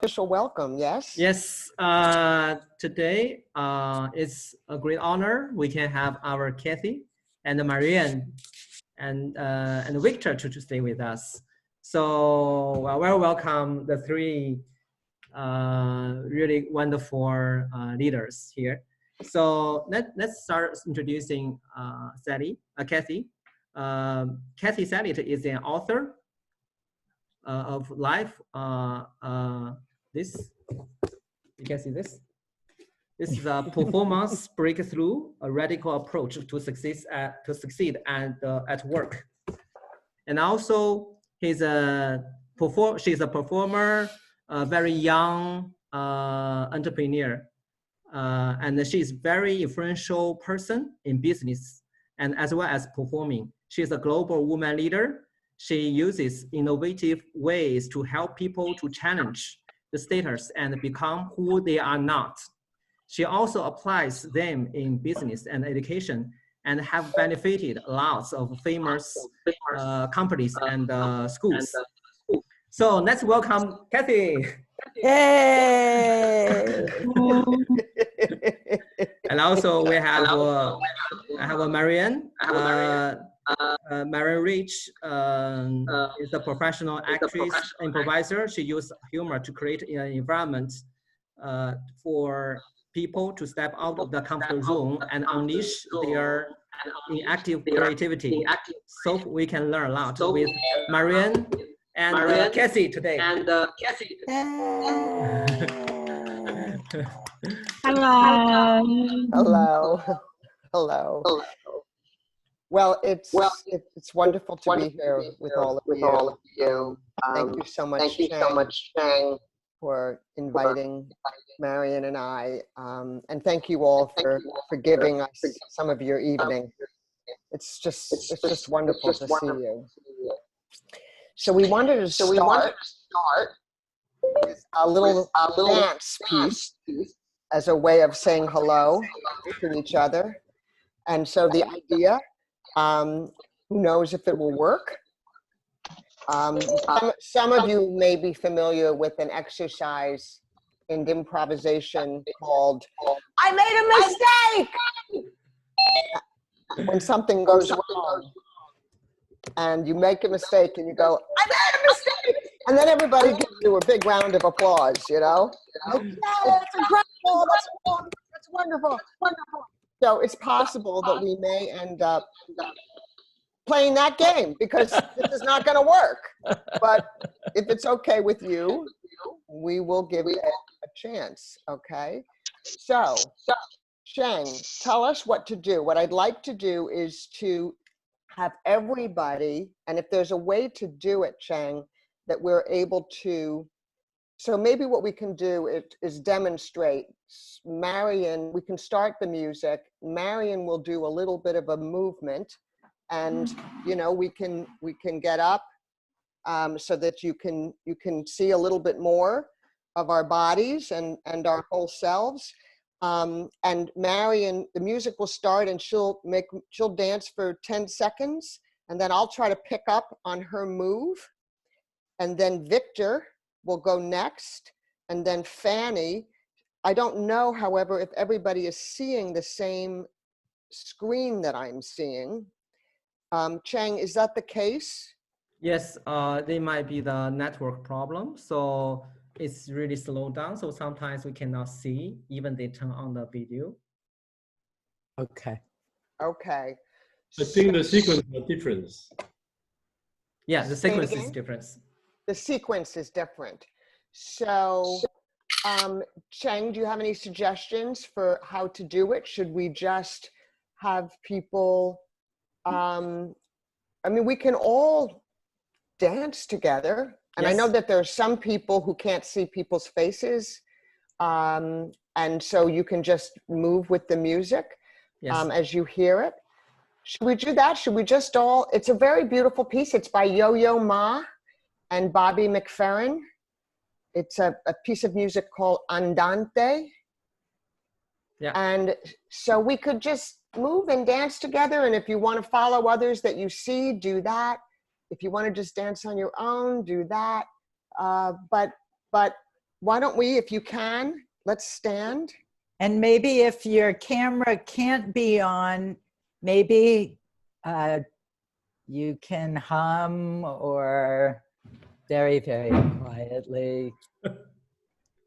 official welcome, yes? Yes, today it's a great honor. We can have our Cathy and Marian and Victor to stay with us. So well, welcome the three really wonderful leaders here. So let's start introducing Cathy. Cathy Salit is an author of life. This, you can see this. This is a performance breakthrough, a radical approach to succeed at work. And also, she's a performer, a very young entrepreneur, and she's very influential person in business and as well as performing. She's a global woman leader. She uses innovative ways to help people to challenge the status and become who they are not. She also applies them in business and education and have benefited lots of famous companies and schools. So let's welcome Cathy. Yay! And also we have I have a Marian. Marian Rich is a professional actress, improviser. She uses humor to create an environment for people to step out of the comfort zone and unleash their inactive creativity. So we can learn a lot with Marian and Cathy today. Hello. Hello. Hello. Well, it's wonderful to be here with all of you. Thank you so much, Cheng, for inviting Marian and I, and thank you all for giving us some of your evening. It's just wonderful to see you. So we wanted to start with a little dance piece as a way of saying hello to each other. And so the idea, who knows if it will work? Some of you may be familiar with an exercise in improvisation called "I made a mistake." When something goes wrong and you make a mistake and you go, "I made a mistake," and then everybody gives you a big round of applause, you know? Okay, that's incredible, that's wonderful. So it's possible that we may end up playing that game because this is not going to work. But if it's okay with you, we will give it a chance, okay? So, Cheng, tell us what to do. What I'd like to do is to have everybody, and if there's a way to do it, Cheng, that we're able to, so maybe what we can do is demonstrate. Marian, we can start the music. Marian will do a little bit of a movement, and you know, we can get up so that you can see a little bit more of our bodies and our whole selves. And Marian, the music will start and she'll dance for 10 seconds, and then I'll try to pick up on her move, and then Victor will go next, and then Fanny. I don't know, however, if everybody is seeing the same screen that I'm seeing. Cheng, is that the case? Yes, they might be the network problem. So it's really slowed down. So sometimes we cannot see, even they turn on the video. Okay. I think the sequence is different. Yeah, the sequence is different. The sequence is different. So, Cheng, do you have any suggestions for how to do it? Should we just have people, I mean, we can all dance together. And yes. I know that there are some people who can't see people's faces. And so you can just move with the music, yes, as you hear it. Should we do that? Should we just all, it's a very beautiful piece. It's by Yo-Yo Ma and Bobby McFerrin. It's a piece of music called Andante. Yeah. And so we could just move and dance together. And if you want to follow others that you see, do that. If you want to just dance on your own, do that. But why don't we, if you can, let's stand. And maybe if your camera can't be on, maybe you can hum or very, very quietly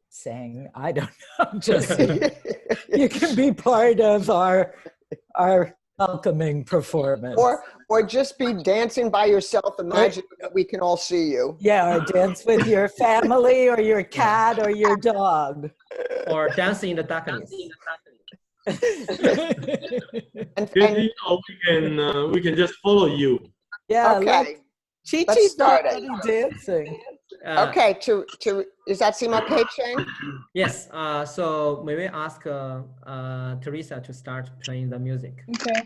sing. I don't know, just you can be part of our welcoming performance. Or just be dancing by yourself, imagine that we can all see you. Yeah, or dance with your family or your cat or your dog. Or dancing in the darkness. Maybe we can just follow you. Yeah, Okay. Chi-Chi's start it. already dancing. Okay, does that seem okay, Cheng? Yes, so may we ask Teresa to start playing the music? Okay.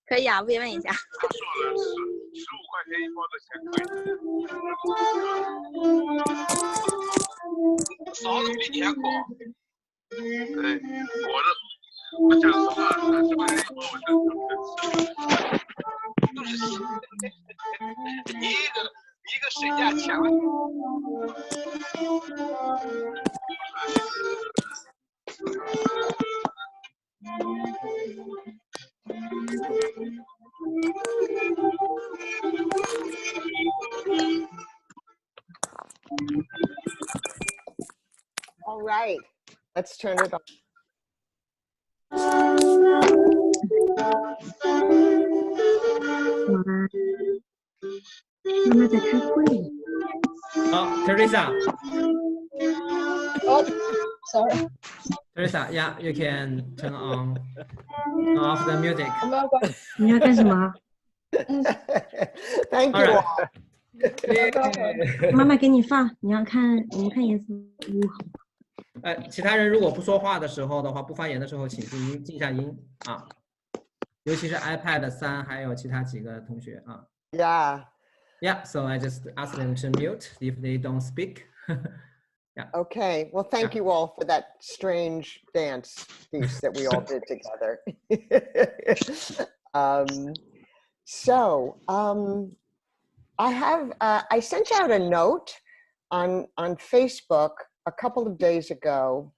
可以啊，慰问一下。嫂子比你还酷。对，我讲实话，30块钱一包，我真是你一个水价抢了。All right, let's turn it on. 妈妈在开会。好，Teresa. Oh, sorry. Teresa, yeah, you can turn off the music. 你要干什么？ Thank All you right. all. 妈妈给你放，你要看，我们看颜色。其他人如果不说话的时候的话，不发言的时候，请静一下音啊，尤其是 iPad 3还有其他几个同学啊。Yeah. Yeah, so I just ask them to mute if they don't speak. Yeah. Okay. Well, thank you all for that strange dance piece that we all did together. I sent out a note on Facebook a couple of days ago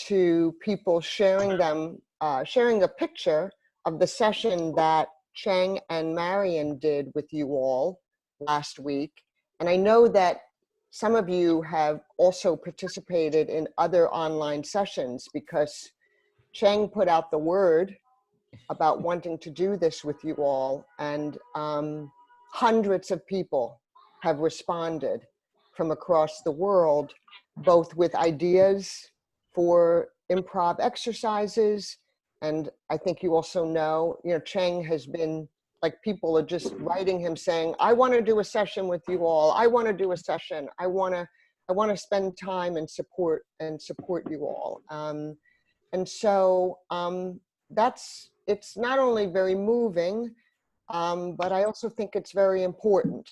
to people sharing a picture of the session that Cheng and Marian did with you all last week. And I know that some of you have also participated in other online sessions because Cheng put out the word about wanting to do this with you all, and hundreds of people have responded from across the world, both with ideas for improv exercises. And I think you also know, Cheng has been like, people are just writing him saying, I want to do a session with you all. I want to do a session. I want to spend time and support you all. And so it's not only very moving, but I also think it's very important.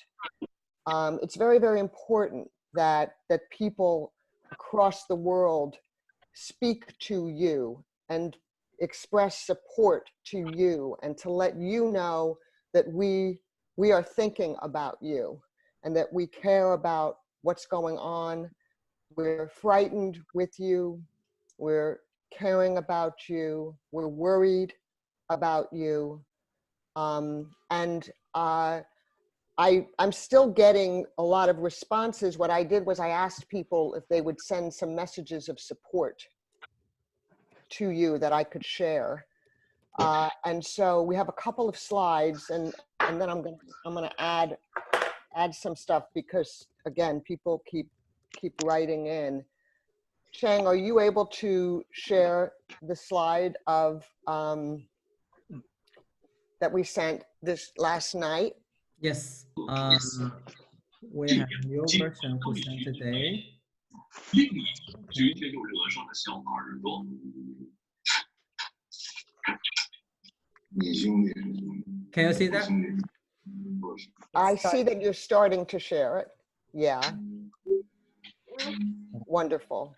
It's very, very important that people across the world speak to you and express support to you, and to let you know that we are thinking about you and that we care about what's going on. We're frightened with you. We're caring about you. We're worried about you. I'm still getting a lot of responses. What I did was I asked people if they would send some messages of support to you that I could share. And so we have a couple of slides, and then I'm gonna add some stuff because again, people keep writing in. Cheng, are you able to share the slide of that we sent this last night? Yes. We have new version who sent today. Can you see that? I see that you're starting to share it. Yeah. Wonderful.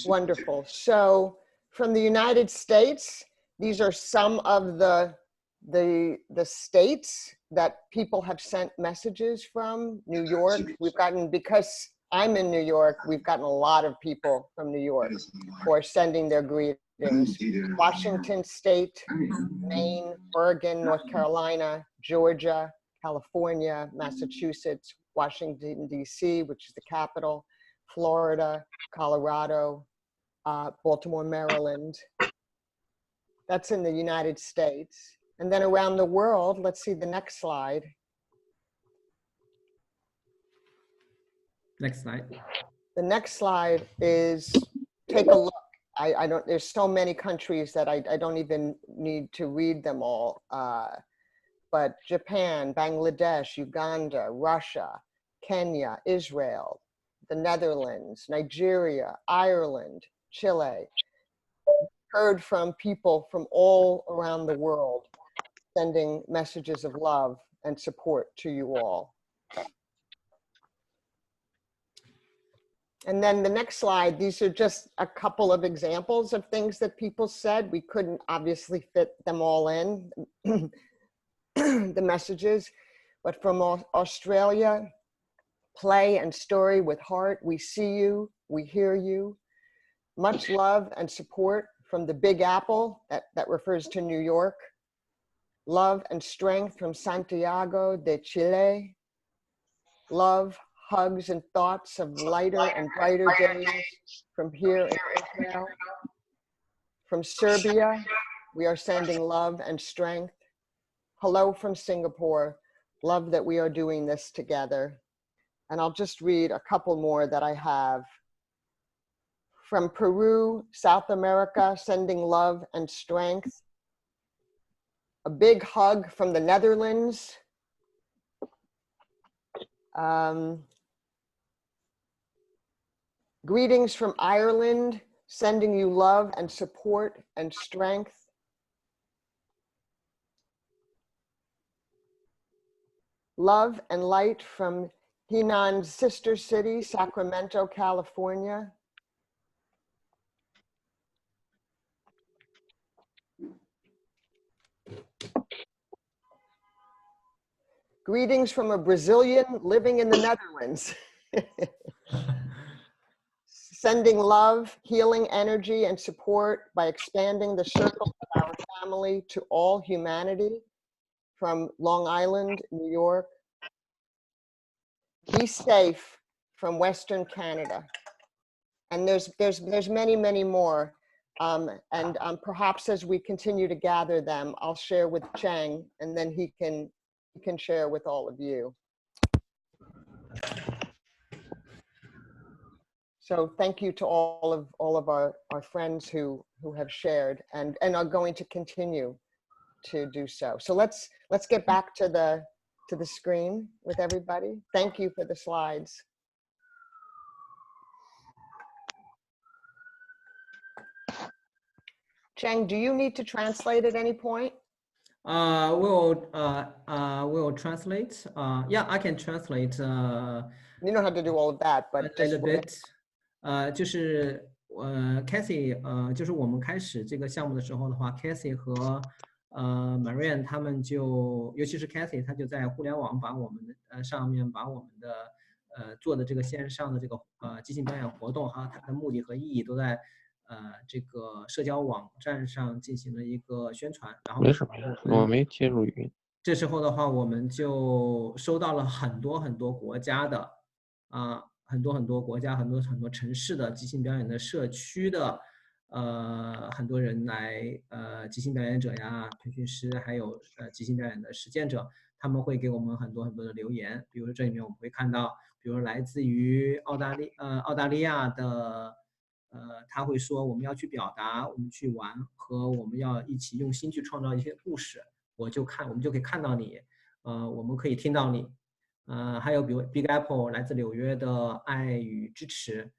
Wonderful. So from the United States, these are some of the states that people have sent messages from. New York, we've gotten, because I'm in New York, we've gotten a lot of people from New York who are sending their greetings. Washington State, Maine, Oregon, North Carolina, Georgia, California, Massachusetts, Washington, D.C., which is the capital, Florida, Colorado, Baltimore, Maryland. That's in the United States. And then around the world, let's see the next slide. Next slide. The next slide is, take a look. I don't, there's so many countries that I don't even need to read them all. But Japan, Bangladesh, Uganda, Russia, Kenya, Israel, the Netherlands, Nigeria, Ireland, Chile. Heard from people from all around the world sending messages of love and support to you all. And then the next slide, these are just a couple of examples of things that people said. We couldn't obviously fit them all in, the messages, but from Australia, play and story with heart. We see you, we hear you. Much love and support from the Big Apple, that refers to New York. Love and strength from Santiago de Chile. Love, hugs and thoughts of lighter and brighter days from here in Israel. From Serbia, we are sending love and strength. Hello from Singapore. Love that we are doing this together. And I'll just read a couple more that I have. From Peru, South America, sending love and strength. A big hug from the Netherlands. Greetings from Ireland, sending you love and support and strength. Love and light from Hinan's sister city, Sacramento, California. Greetings from a Brazilian living in the Netherlands. Sending love, healing energy, and support by expanding the circle of our family to all humanity from Long Island, New York. Be safe from Western Canada. And there's many, many more. And perhaps as we continue to gather them, I'll share with Cheng, and then he can share with all of you. So thank you to all of our friends who have shared and are going to continue to do so. So let's get back to the screen with everybody. Thank you for the slides. Cheng, do you need to translate at any point? We'll translate. Yeah, I can translate. You don't have to do all of that, but a little bit. 就是 Cathy 就是我们开始这个项目的时候的话 ，Cathy 和Marian 他们就，尤其是 Cathy， 他就在互联网把我们的上面把我们的做的这个线上的这个即兴表演活动哈，它的目的和意义都在这个社交网站上进行了一个宣传，然后没事没事，我没接入语音。这时候的话，我们就收到了很多很多国家的很多国家很多城市的即兴表演的社区的很多人来即兴表演者呀、培训师，还有即兴表演的实践者，他们会给我们很多的留言。比如说这里面我们会看到，比如来自于澳大利亚的他会说我们要去表达，我们去玩，和我们要一起用心去创造一些故事。我们就可以看到你，我们可以听到你，还有比如 Big Apple 来自纽约的爱与支持，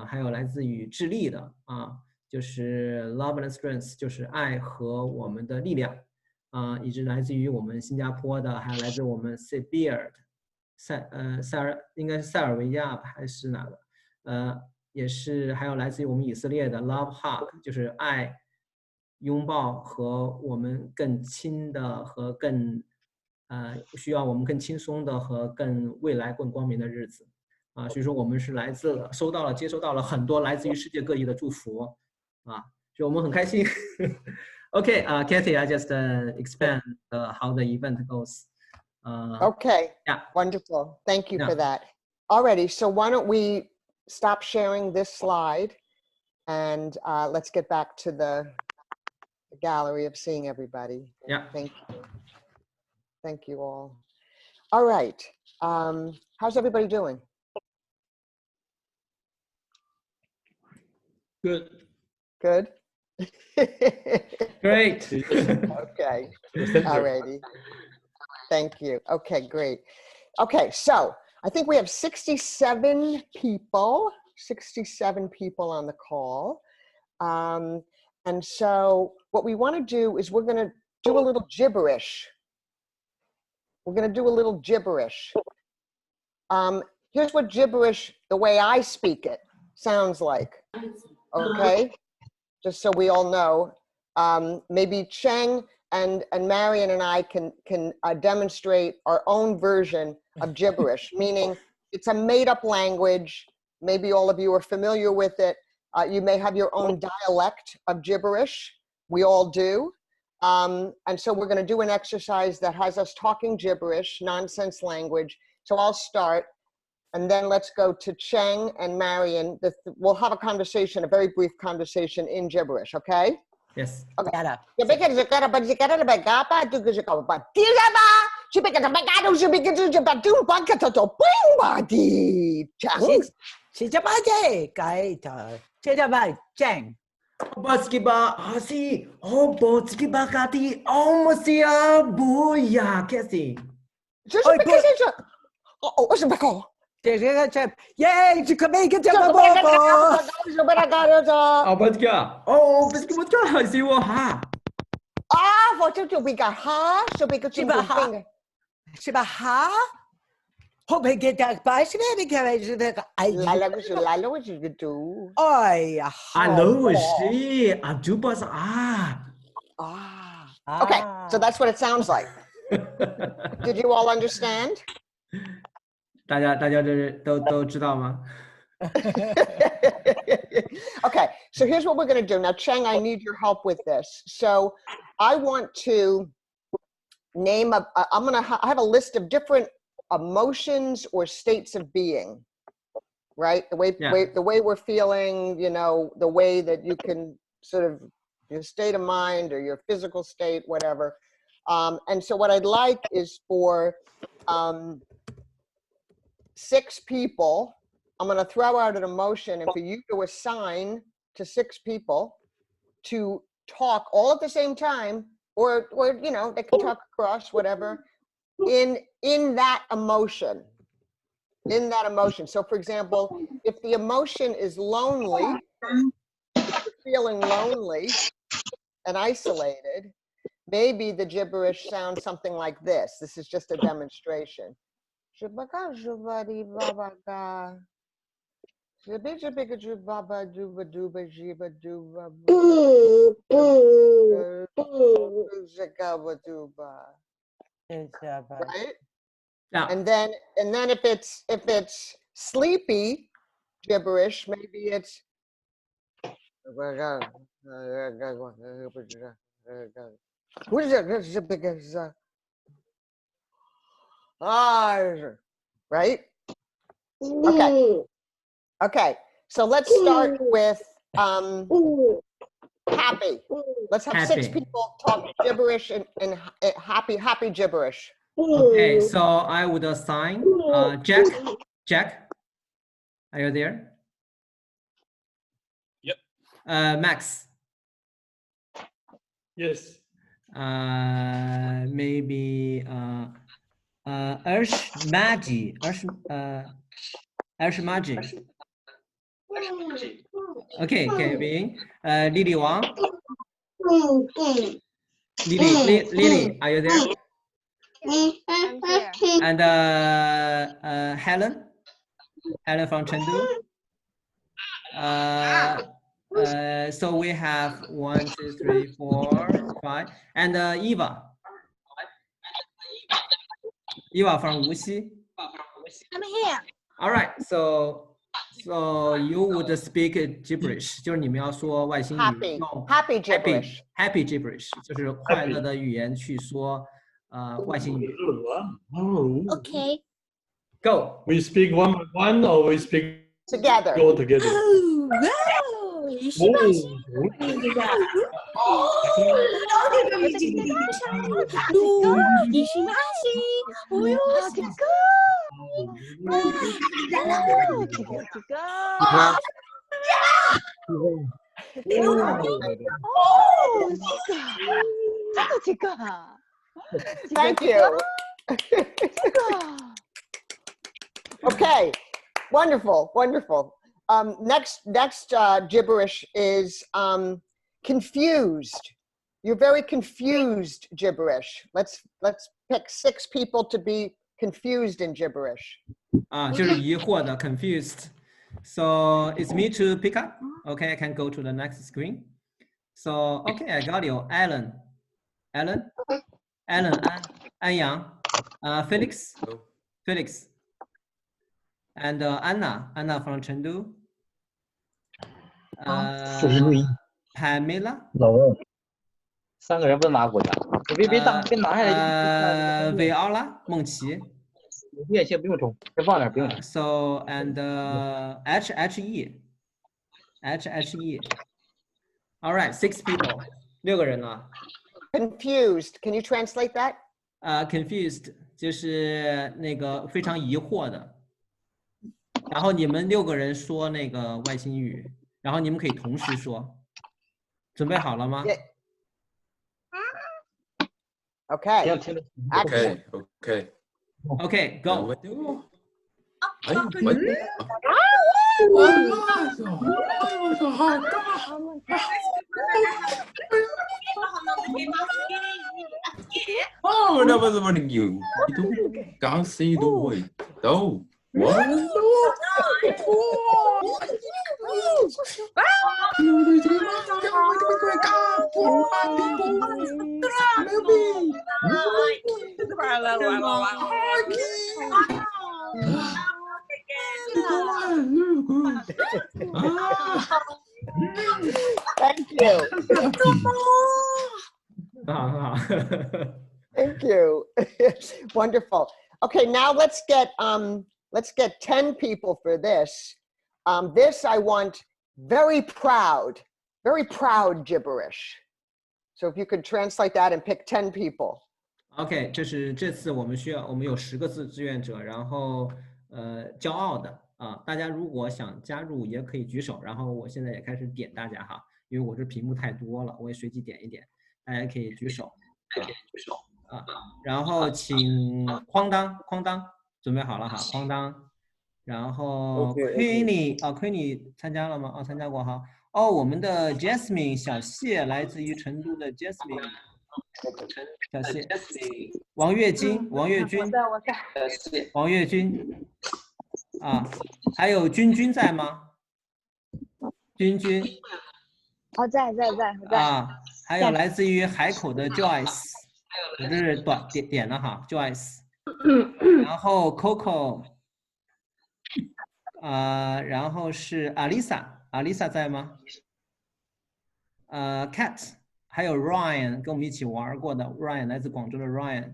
还有来自于智利的就是 Love and Strength 就是爱和我们的力量，以及来自于我们新加坡的，还有来自我们 Siberia 应该是塞尔维亚还是哪个，也是还有来自于我们以色列的 Love Hug 就是爱。拥抱和我们更亲的和更需要我们更轻松的和更未来更光明的日子所以说我们是接收到了很多来自于世界各地的祝福所以我们很开心。Okay, Cathy, I just expand how the event goes. Okay. Yeah. Wonderful. Thank you for that. Alrighty. So why don't we stop sharing this slide and let's get back to the gallery of seeing everybody. Yeah. Thank you. Thank you all. All right. How's everybody doing? Good. Good. Great. Okay. All righty. Thank you. Okay, great. Okay, so I think we have 67 people on the call. And so what we want to do is we're going to do a little gibberish. Here's what gibberish, the way I speak it, sounds like. Okay? Just so we all know. Maybe Cheng and Marian and I can demonstrate our own version of gibberish, meaning it's a made-up language. Maybe all of you are familiar with it. You may have your own dialect of gibberish. We all do. And so we're going to do an exercise that has us talking gibberish, nonsense language. So I'll start, and then let's go to Cheng and Marian. We'll have a conversation, a very brief conversation in gibberish, okay? Yes. Okay. Baskiba Asi, oh Baskiba Kati, oh Masia Buya Cathy. Oh, what's the call? Yay, tu connais que tu vas Oh Baskiba, oh Baskiba, see what ha. For we got ha, so we could finger. C'est pas ha? Hope I get that by What you could do? Hello, she Abdubas Okay, so that's what it sounds like. Did you all understand? 大家都知道吗？ Okay, so here's what we're going to do. Now, Cheng, I need your help with this. So I want to name I have a list of different emotions or states of being, right? The way we're feeling, you know, the way that you can sort of your state of mind or your physical state, whatever. And so what I'd like is for 6 people, I'm going to throw out an emotion, and for you to assign to 6 people to talk all at the same time, or you know, they can talk across, whatever, in that emotion. In that emotion. So for example, if the emotion is lonely, feeling lonely and isolated, maybe the gibberish sounds something like this. This is just a demonstration. Right? Yeah. And then if it's sleepy gibberish, maybe it's right? Okay. Okay. So let's start with happy. Let's have 6 Happy. people talk gibberish and happy gibberish. Okay, so I would assign Jack. Jack, are you there? Yep. Max. Yes. Maybe Ersh Magi. Ersh Magi. Okay, Kevin. Lily Wang. Lily, are you there? I'm here. And Helen from Chengdu. So we have 1, 2, 3, 4, 5, and Eva from Wuxi. I'm here. All right, so you would speak gibberish， 就是你们要说外星语， happy gibberish， happy gibberish 就是快乐的语言去说外星语。Okay. Go. We speak one by one, or we speak together. Go together. Thank you. Okay, wonderful, wonderful. Next gibberish is confused. You're very confused gibberish. Let's pick 6 people to be confused in gibberish. 就是疑惑的 confused. So it's me to pick up. Okay, I can go to the next screen. So okay, I got you, Alan, An Yang, Felix, and Anna from Chengdu. Pamela. 3个人不是哪个国家？别拿下来。Viola 孟琪。先不用冲，先放点，不用冲。So and HE. All right, 6 people. 6个人了。Confused. Can you translate that? Confused 就是那个非常疑惑的。然后你们6个人说那个外星语，然后你们可以同时说。准备好了吗？ Okay. Okay, go. Oh, that was one you. You can't see the way. No. What? Thank you. Thank you. Wonderful. Okay, now let's get 10 people for this. This I want very proud gibberish. So if you could translate that and pick 10 people. OK， 这次我们有10个字志愿者，然后骄傲的啊，大家如果想加入也可以举手，然后我现在也开始点大家哈，因为我这屏幕太多了，我也随机点一点，大家可以举手啊，然后请哐当准备好了哈，哐当，然后 Queenie 参加了吗？哦，参加过哈。哦，我们的 Jasmine 小谢来自于成都的 Jasmine。小谢，王月军啊，还有君在吗？君哦，在啊，还有来自于海口的 Joyce， 我这是点了哈 Joyce， 然后 Coco， 然后是 Alisa 在吗？ Cat， 还有 Ryan 跟我们一起玩过的 Ryan， 来自广州的 Ryan，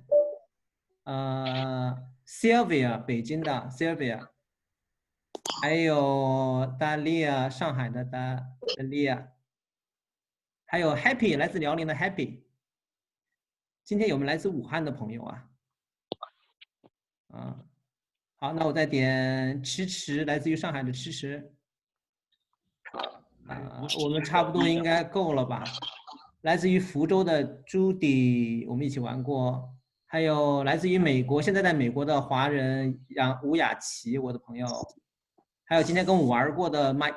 Sylvia 北京的 Sylvia， 还有 Dalia 上海的 Dalia， 还有 Happy 来自辽宁的 Happy。今天有没有来自武汉的朋友啊？好，那我再点迟迟，来自于上海的迟迟。我们差不多应该够了吧？来自于福州的朱迪，我们一起玩过。还有来自于美国，现在在美国的华人吴雅琪，我的朋友。还有今天跟我玩过的 Mike。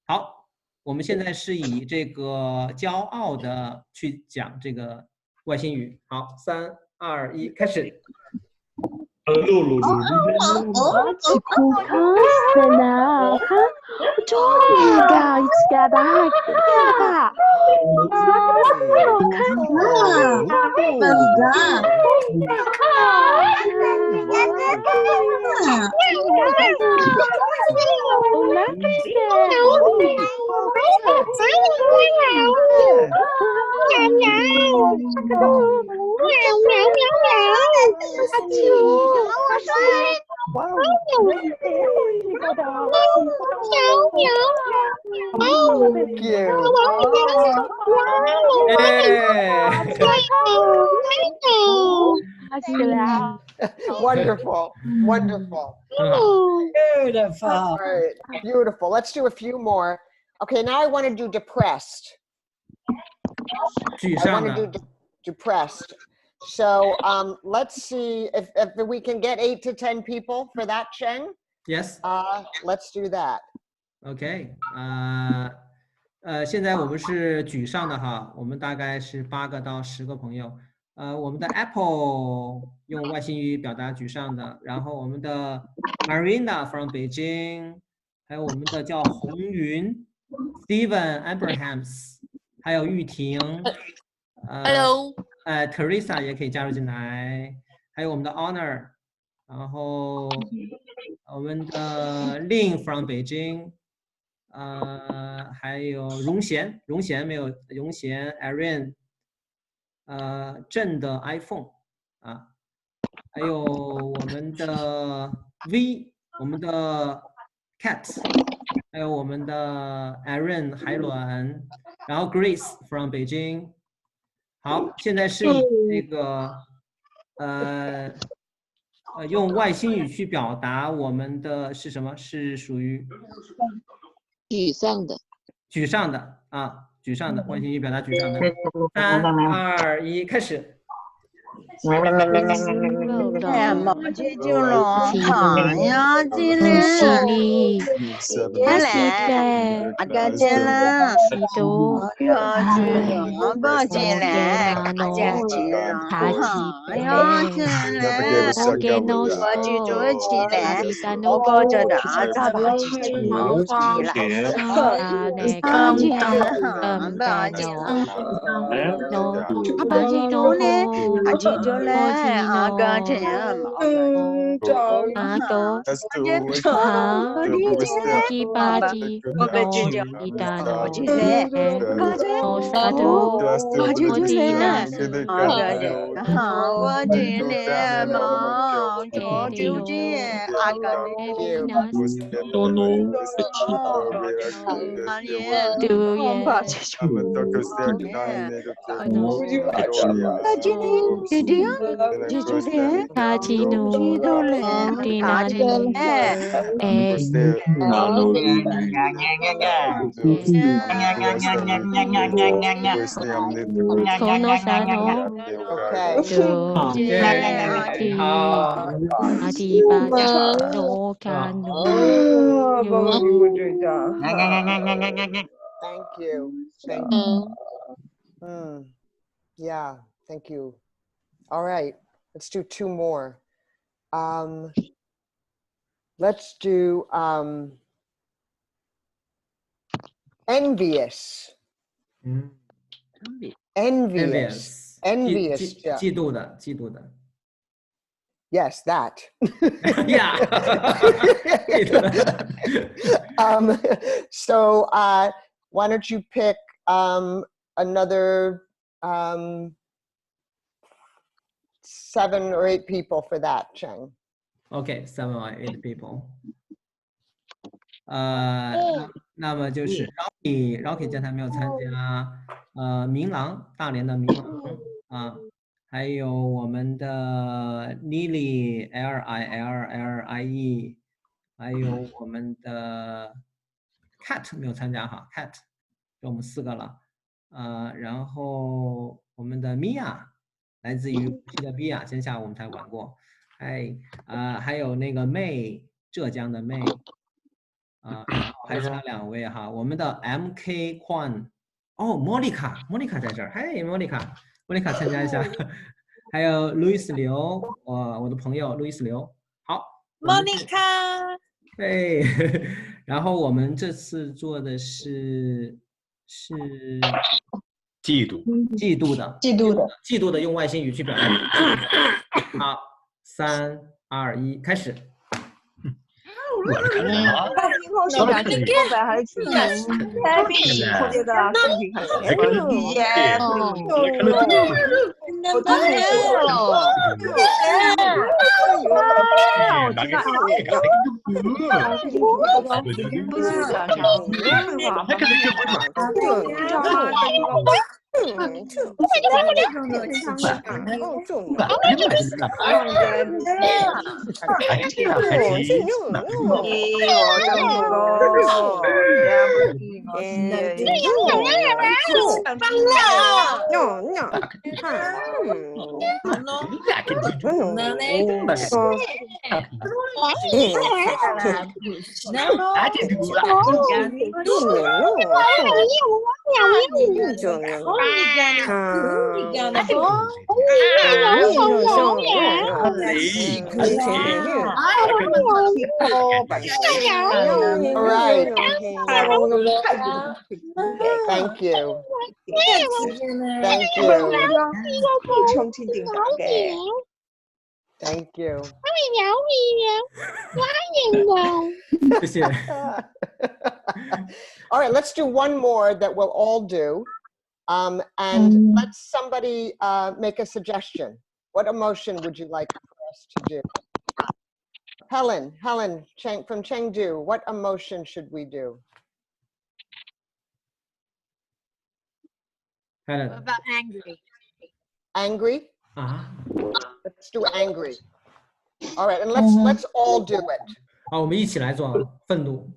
好，我们现在是以这个骄傲的去讲这个外星语。好，3、2、1，开始。Wonderful, wonderful. Beautiful. All right, beautiful. Let's do a few more. Okay, now I want to do depressed. I want to do depressed. So let's see if we can get 8 to 10 people for that, Cheng. Yes. Let's do that. OK， 现在我们是沮丧的哈，我们大概是8个到10个朋友。我们的 Apple 用外星语表达沮丧的，然后我们的 Marina from 北京，还有我们的叫红云 Steven Abrahams， 还有玉婷，Hello， Teresa 也可以加入进来，还有我们的 Honor， 然后我们的 Lin from 北京，还有荣贤没有，荣贤 Aaron。正的 iPhone 啊，还有我们的 V， 我们的 Cat， 还有我们的 Aaron 海卵，然后 Grace from 北京。好，现在是以这个用外星语去表达我们的是什么？是属于沮丧的啊。沮丧的外星语表达沮丧的。3、2、1，开始。Thank you. Thank you. Yeah, thank you. All right, let's do 2 more. Let's do envious. Envious. Yeah. 嫉妒的。Yes, that. Yeah. So why don't you pick another 7 or 8 people for that, Cheng. Okay, 7 or 8 people. 那么就是 Rocky 这台没有参加，明郎大连的明郎啊，还有我们的 Lily Lillie， 还有我们的 Cat 没有参加哈 ，Cat 就我们4个了，然后我们的 Mia 来自于无锡的 Mia， 线下我们才玩过，还有那个 May 浙江的 May。还差2位哈，我们的 MK Kwan， 莫妮卡在这儿，嘿，莫妮卡参加一下，还有路易斯刘，我的朋友路易斯刘，好，莫妮卡，对，然后我们这次做的是嫉妒的用外星语去表达，好，3、2、1，开始。我的看法，说的是你，还是太平空间的视频还是Right. Thank you. Thank you. All right, let's do one more that we'll all do. And let somebody make a suggestion. What emotion would you like for us to do? Helen from Chengdu, what emotion should we do? Helen. What about angry? Angry? Let's do angry. All right, and let's all do it. 好，我们一起来做愤怒。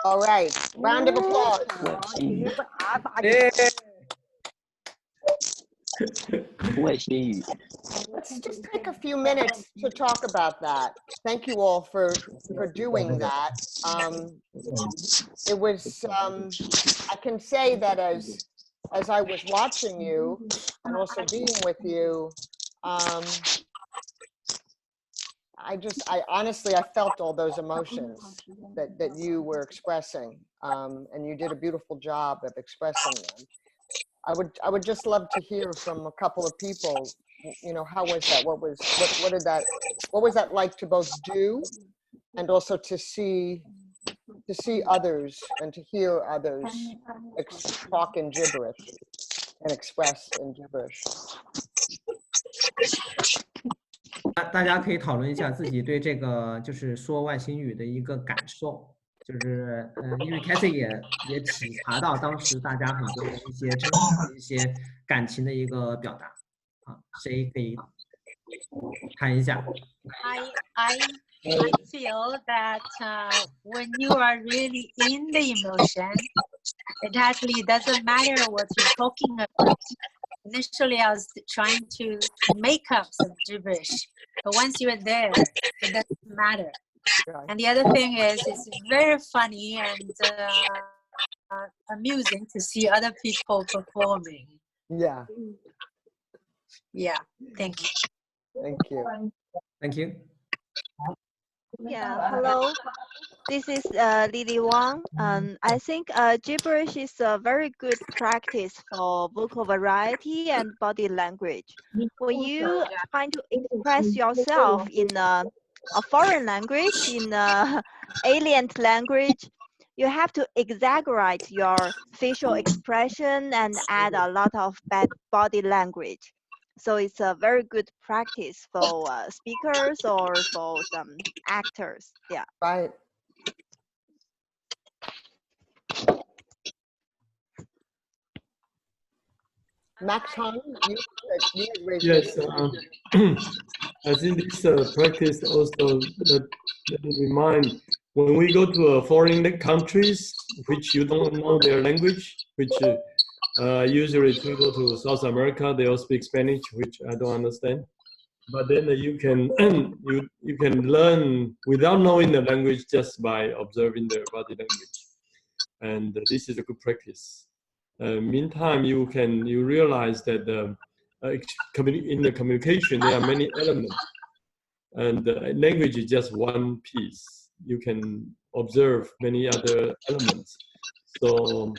All right, round of applause. Let's just take a few minutes to talk about that. Thank you all for doing that. It was, I can say that as I was watching you and also being with you, I honestly, I felt all those emotions that you were expressing, and you did a beautiful job of expressing them. I would just love to hear from a couple of people, you know, how was that? What was that like to both do and also to see others and to hear others talk in gibberish and express in gibberish. 大家可以讨论一下自己对这个就是说外星语的一个感受，就是因为 Cathy 也体察到当时大家很多的一些真实的一些感情的一个表达啊，谁可以谈一下？ I feel that when you are really in the emotion, it actually doesn't matter what you're talking about. Initially, I was trying to make up some gibberish, but once you're there, it doesn't matter. And the other thing is, it's very funny and amusing to see other people performing. Yeah. Yeah. Thank you. Thank you. Thank you. Yeah, hello. This is Lily Wang. I think gibberish is a very good practice for vocal variety and body language. When you trying to express yourself in a foreign language, in a alien language, you have to exaggerate your facial expression and add a lot of body language. So it's a very good practice for speakers or for some actors. Yeah. Right. Max Hung, you raised Yes, I think this practice also let me remind when we go to foreign countries which you don't know their language, which usually if we go to South America, they all speak Spanish, which I don't understand. But then you can you can learn without knowing the language just by observing their body language, and this is a good practice. Meantime, you realize that in the communication there are many elements, and language is just one piece. You can observe many other elements. So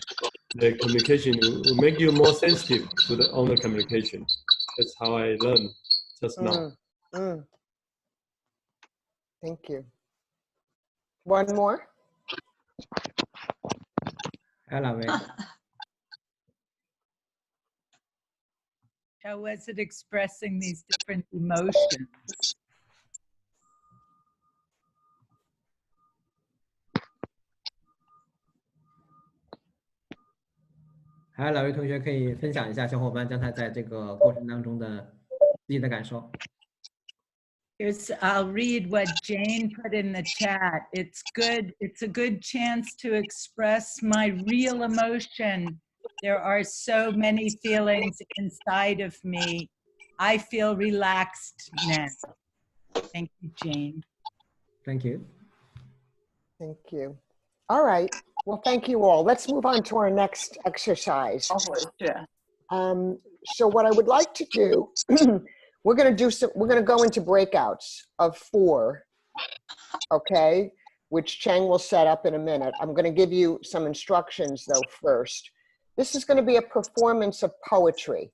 the communication will make you more sensitive to the communication. That's how I learned just now. Thank you. One more. How was it expressing these different emotions?还有两位同学可以分享一下小伙伴将他在这个过程当中的自己的感受。I'll read what Jane put in the chat. It's good. It's a good chance to express my real emotion. There are so many feelings inside of me. I feel relaxed now. Thank you, Jane. Thank you. Thank you. All right. Well, thank you all. Let's move on to our next exercise. So what I would like to do, we're going to go into breakouts of 4, okay, which Cheng will set up in a minute. I'm going to give you some instructions though first. This is going to be a performance of poetry.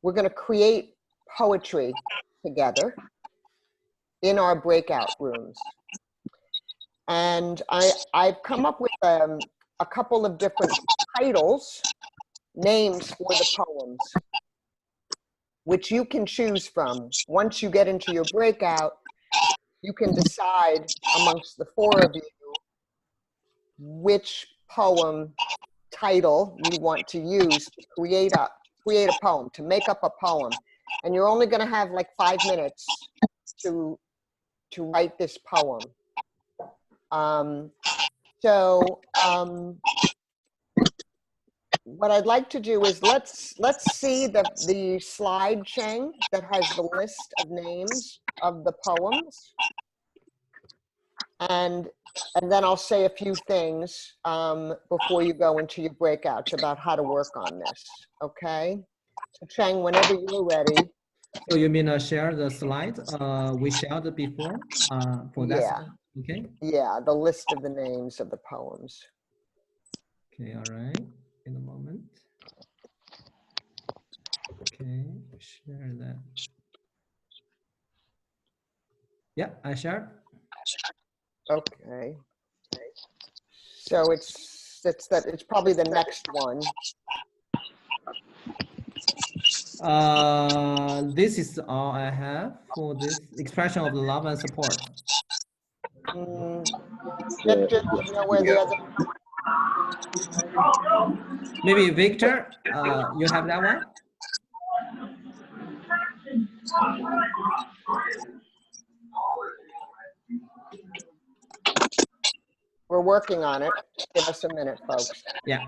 We're going to create poetry together in our breakout rooms. And I've come up with a couple of different titles, names for the poems, which you can choose from. Once you get into your breakout, you can decide amongst the 4 of you which poem title you want to use to create a poem, to make up a poem. And you're only going to have like 5 minutes to write this poem. What I'd like to do is let's see the slide, Cheng, that has the list of names of the poems, and then I'll say a few things before you go into your breakouts about how to work on this. Okay, so Cheng, whenever you're ready, So you mean share the slide we shared before for that? Yeah. Okay. Yeah, the list of the names of the poems. Okay, all right. In a moment. Okay, share that. Yeah, I shared. Okay. So it's probably the next one. This is all I have for this expression of love and support. Victor, do you know where the other? Maybe Victor, you have that one? We're working on it. Give us a minute, folks. Yeah.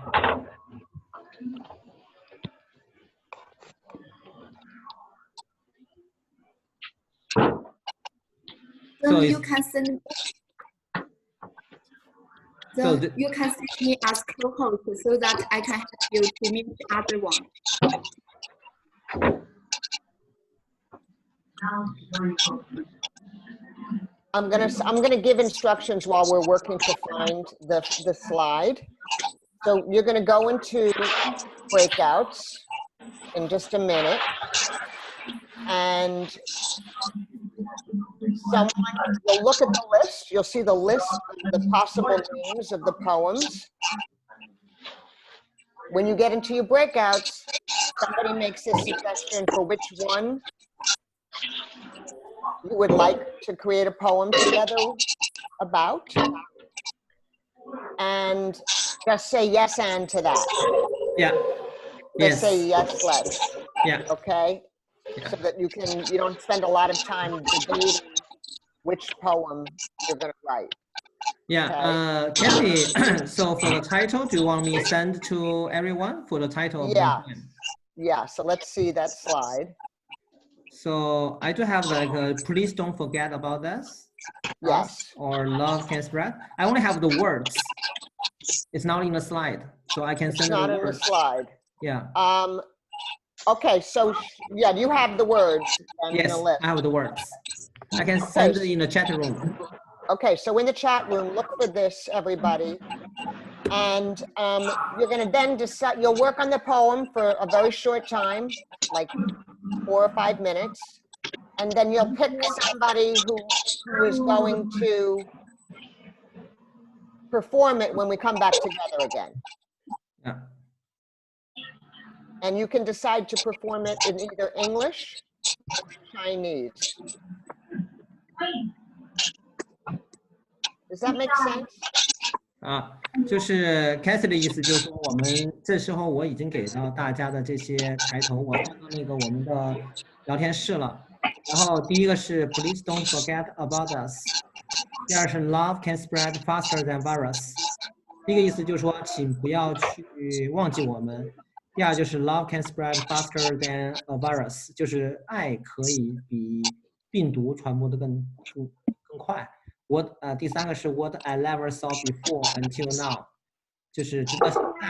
So you can send. So you can send me as co-host so that I can help you to meet the other one. I'm gonna give instructions while we're working to find the slide. So you're gonna go into breakouts in just a minute, and someone will look at the list. You'll see the list of the possible names of the poems. When you get into your breakouts, somebody makes a suggestion for which one you would like to create a poem together about, and just say yes and to that. Yeah. Just say yes, let's. Yeah. Okay. Yeah. So that you don't spend a lot of time debating which poem you're going to write. Yeah. Okay? Cathy, so for the title, do you want me to send to everyone for the title? Yeah. Yeah. So let's see that slide. So I do have like please don't forget about this. Yes. Or love can spread. I only have the words. It's not in the slide, so I can send It's not the in the words. slide. Yeah. Okay. So yeah, you have the words. Yes, I have the words. I can send it in the chat room. Okay. So in the chat room, look for this, everybody. And you're going to then decide, you'll work on the poem for a very short time, like 4 or 5 minutes. And then you'll pick somebody who is going to perform it when we come back together again. Yeah. And you can decide to perform it in either English or Chinese. Does that make sense? 就是 Cathy 的意思，就是说我们这时候我已经给到大家的这些抬头，我放到那个我们的聊天室了。然后第一个是 Please don't forget about us， 第二是 Love can spread faster than virus。第一个意思就是说，请不要去忘记我们。第二就是 Love can spread faster than a virus， 就是爱可以比病毒传播的更快。第三个是 What I never saw before until now， 就是直到现在，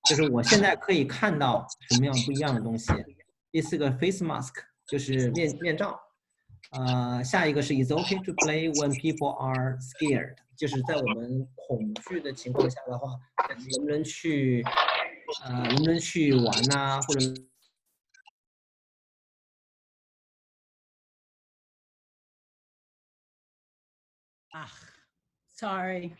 就是我现在可以看到什么样不一样的东西。第四个 face mask 就是面罩。下一个是 It's okay to play when people are scared， 就是在我们恐惧的情况下的话，能不能去玩呐，或者。Sorry.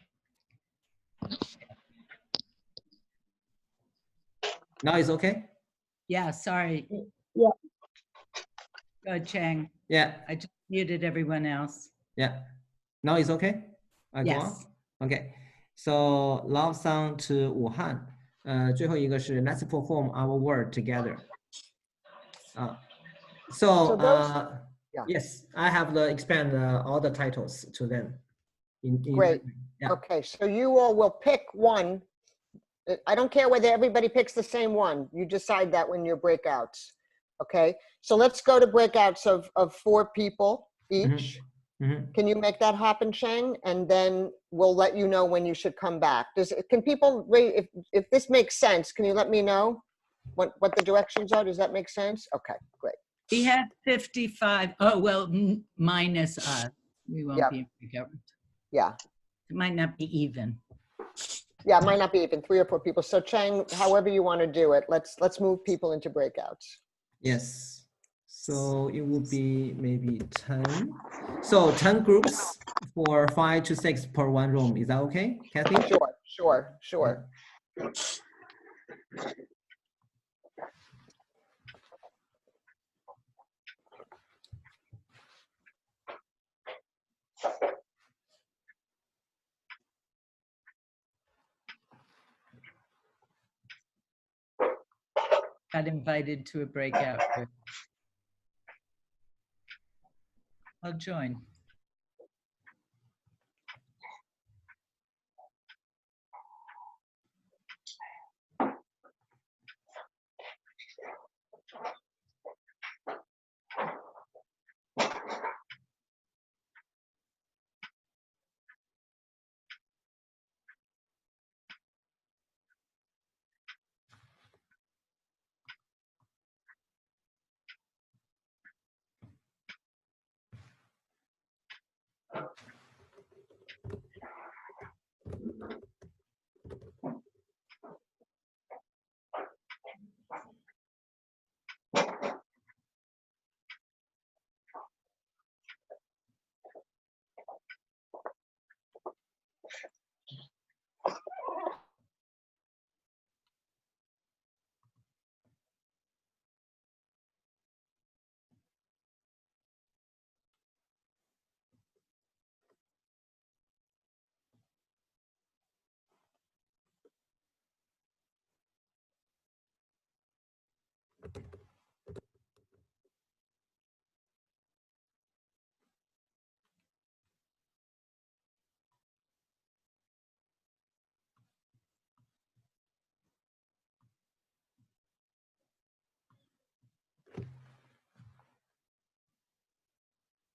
Now it's okay? Yeah, sorry. Yeah. Go, Cheng. Yeah. I just muted everyone else. Yeah. Now it's okay? I go Yes. on? Okay. So love song to Wuhan. 最后一个是 Let's perform our word together. Yes, I have to expand all the titles to them. Great. Yeah. Okay, so you all will pick one. I don't care whether everybody picks the same one. You decide that when your breakouts. Okay, so let's go to breakouts of 4 people each. Can you make that happen, Cheng? And then we'll let you know when you should come back. Can people, if this makes sense, can you let me know what the directions are? Does that make sense? Okay, great. He had 55. Oh, well, minus us. We won't be in breakout. Yeah. It might not be even. Yeah, it might not be even 3 or 4 people. So Cheng, however you want to do it, let's move people into breakouts. Yes. So it will be maybe 10. So 10 groups for 5 to 6 per one room. Is that okay, Cathy? Sure. Got invited to a breakout. I'll join.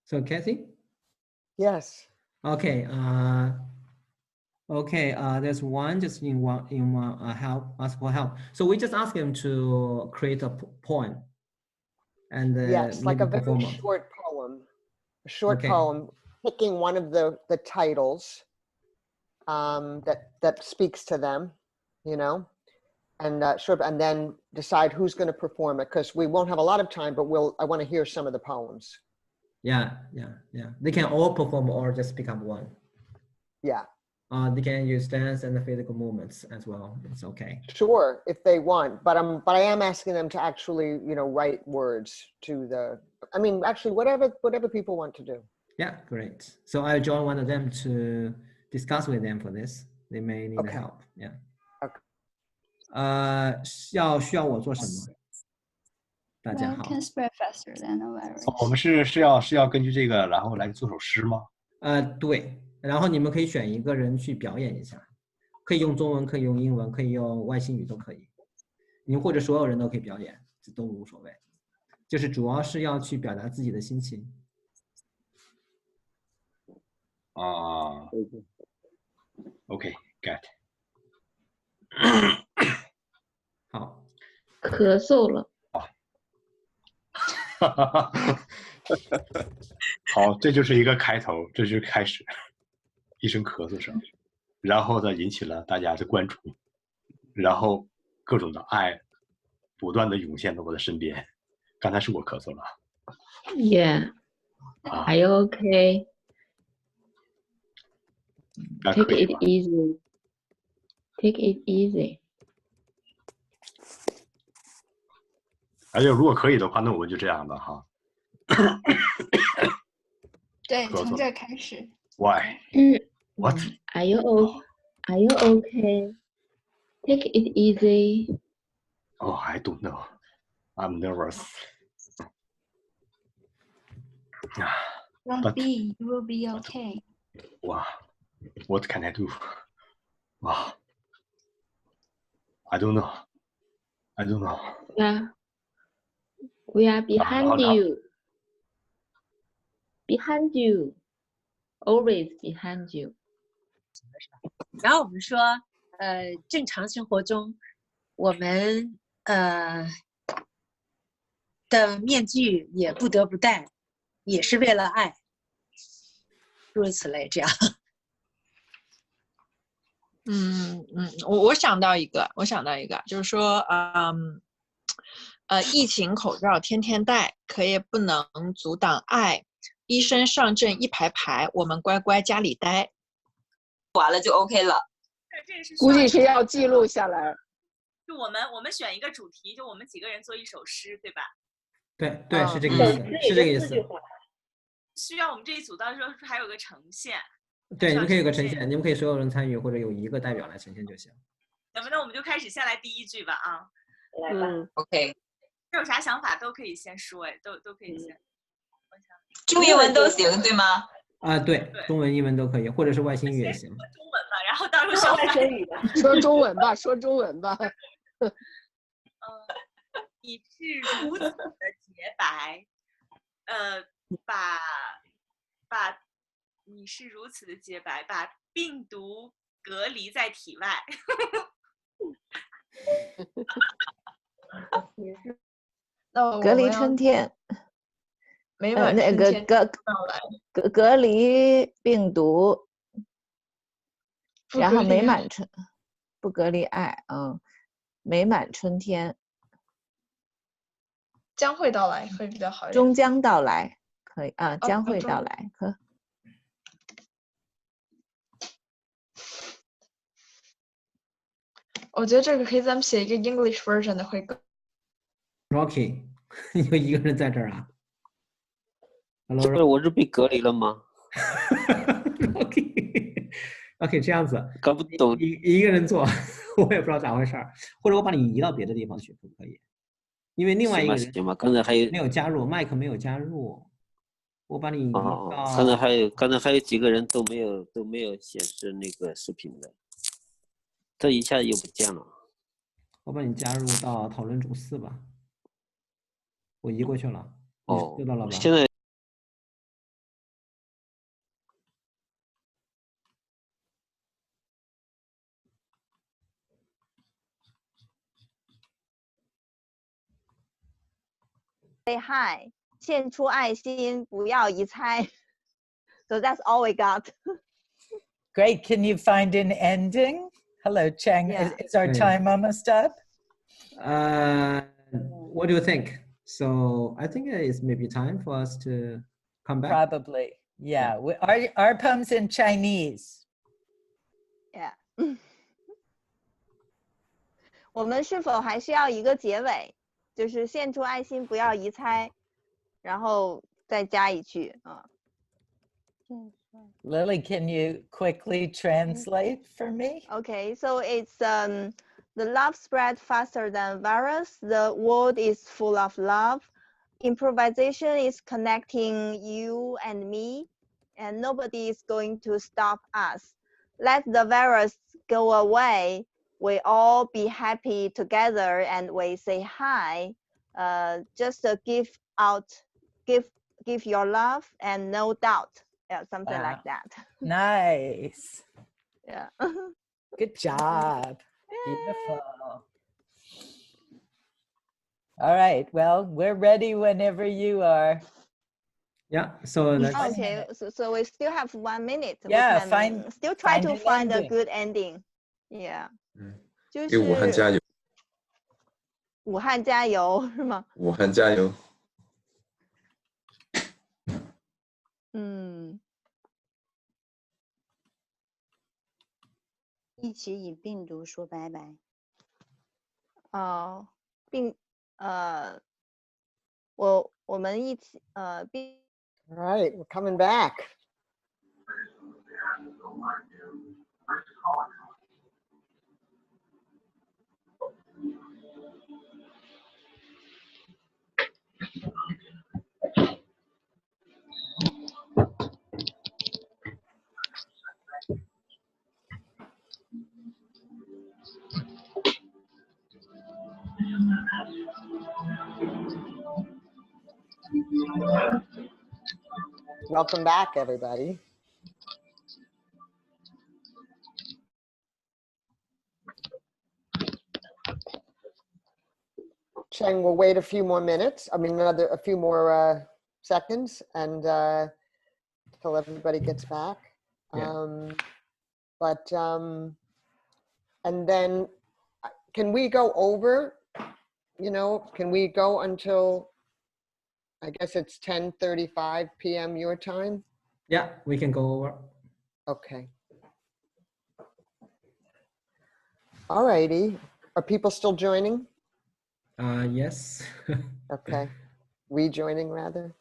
So Cathy? Yes. Okay. There's one just in one help, ask for help. So we just ask him to create a poem, and Yes, like a very perform. short poem. A short poem, picking one of the titles that speaks to them, you know, and and then decide who's going to perform it, because we won't have a lot of time, but I want to hear some of the poems. Yeah. They can all perform or just pick up one. Yeah. They can use dance and the physical movements as well. It's okay. Sure, if they want, but I am asking them to actually, you know, write words to the. I mean, actually, whatever people want to do. Yeah, great. So I'll join one of them to discuss with them for this. They may need help. Yeah. Okay. 需要我做什么？大家好。Can spread faster than a virus. 我们是要根据这个，然后来做首诗吗？对，然后你们可以选一个人去表演一下，可以用中文，可以用英文，可以用外星语都可以。您或者所有人都可以表演，这都无所谓。就是主要是要去表达自己的心情。OK，get。好。咳嗽了。好，这就是一个开头，这就是开始，一声咳嗽声，然后呢引起了大家的关注，然后各种的爱不断的涌现到我的身边。刚才是我咳嗽了。Yeah. Are you okay? Take it easy. Take it easy. 而且如果可以的话，那我们就这样的哈。对，从这开始。Why? What? Are you okay? Take it easy. Oh, I don't know. I'm nervous. Don't be. You will be okay. Wow. What can I do? Wow. I don't know. Yeah. We are behind you. Behind you. Always behind you. 然后我们说，正常生活中，我们的的面具也不得不戴，也是为了爱，诸如此类，这样。我想到一个，就是说，疫情口罩天天戴，可也不能阻挡爱。医生上阵一排排，我们乖乖家里待，完了就 OK 了。这个是估计是要记录下来。就我们选一个主题，就我们几个人做一首诗，对吧？对对，是这个意思，是这个意思。需要我们这一组到时候还有个呈现。对，你们可以有个呈现，你们可以所有人参与，或者有一个代表来呈现就行。那我们就开始先来第一句吧啊。来吧，OK。有啥想法都可以先说，哎，都可以先。中英文都行，对吗？啊，对，中文、英文都可以，或者是外星语也行。中文吧，然后到时候说外星语吧，说中文吧，说中文吧。你是如此的洁白，你是如此的洁白，把病毒隔离在体外。隔离春天，每晚那个隔离病毒，然后美满春，不隔离爱，美满春天将会到来会比较好一点。终将到来可以啊，将会到来可。我觉得这个可以咱们写一个 English version 的会更。Rocky， 你有一个人在这儿啊 ？Hello， 不是我是被隔离了吗？OK， 这样子，搞不懂，一个人做，我也不知道咋回事儿，或者我把你移到别的地方去，可不可以？因为另外一个人行吧，刚才还有没有加入，麦克没有加入，我把你移到。刚才还有几个人都没有显示那个视频的，这一下又不见了。我把你加入到讨论组4吧。我移过去了，知道了吧？现在Say hi， 献出爱心，不要疑猜。So that's all we got. Great. Can you find an ending? Hello, Cheng. Yeah. Is our time almost up? What do you think? So I think it's maybe time for us to come back. Probably, yeah. Our poem's in Chinese. Yeah. 我们是否还需要一个结尾？就是献出爱心，不要疑猜，然后再加一句啊。Lily, can you quickly translate for me? Okay, so it's the love spread faster than virus. The world is full of love. Improvisation is connecting you and me, and nobody is going to stop us. Let the virus go away. We all be happy together, and we say hi. Just give your love and no doubt. Yeah, something like that. Nice. Yeah. Good job. Beautiful. All right. Well, we're ready whenever you are. Yeah. So that's okay. So we still have 1 minute. Yeah. We can still try to find a good ending. Yeah. 给武汉加油！武汉加油是吗？武汉加油！一起与病毒说拜拜。我们一起All right, we're coming back. Welcome back, everybody. Cheng, we'll wait a few more minutes. I mean, a few more seconds, and till everybody gets back. Yeah. And then, can we go over? You know, can we go until? I guess it's 10:35 p.m. your time. Yeah, we can go over. Okay. All righty. Are people still joining? Yes. Okay. Rejoining rather.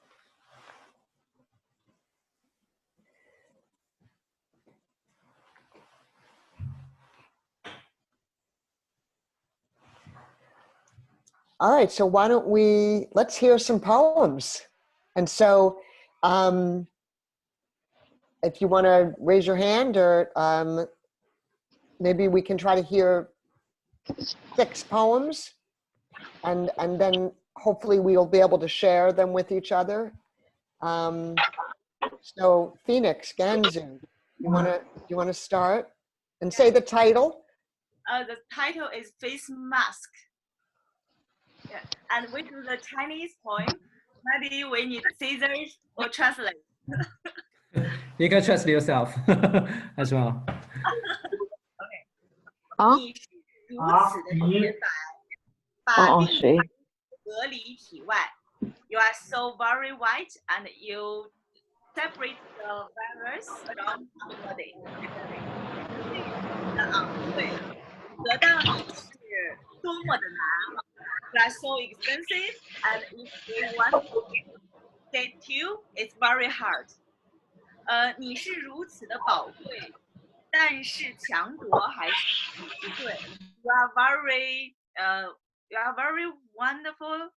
All right, so why don't let's hear some poems. And so if you want to raise your hand, or maybe we can try to hear 6 poems, and then hopefully we'll be able to share them with each other. So Phoenix, Ganzu, you want to start and say the title? The title is Face Mask. Yeah. And which is a Chinese poem. Maybe we need scissors or translate. You can translate yourself as well. Okay. 好，你是如此的洁白，把病毒隔离体外。You are so very white, and you separate the virus around the body. 对，得到你是多么的难。You are so expensive, and if we want to get you, it's very hard. 你是如此的宝贵，但是强夺还是不对。You are you are very wonderful.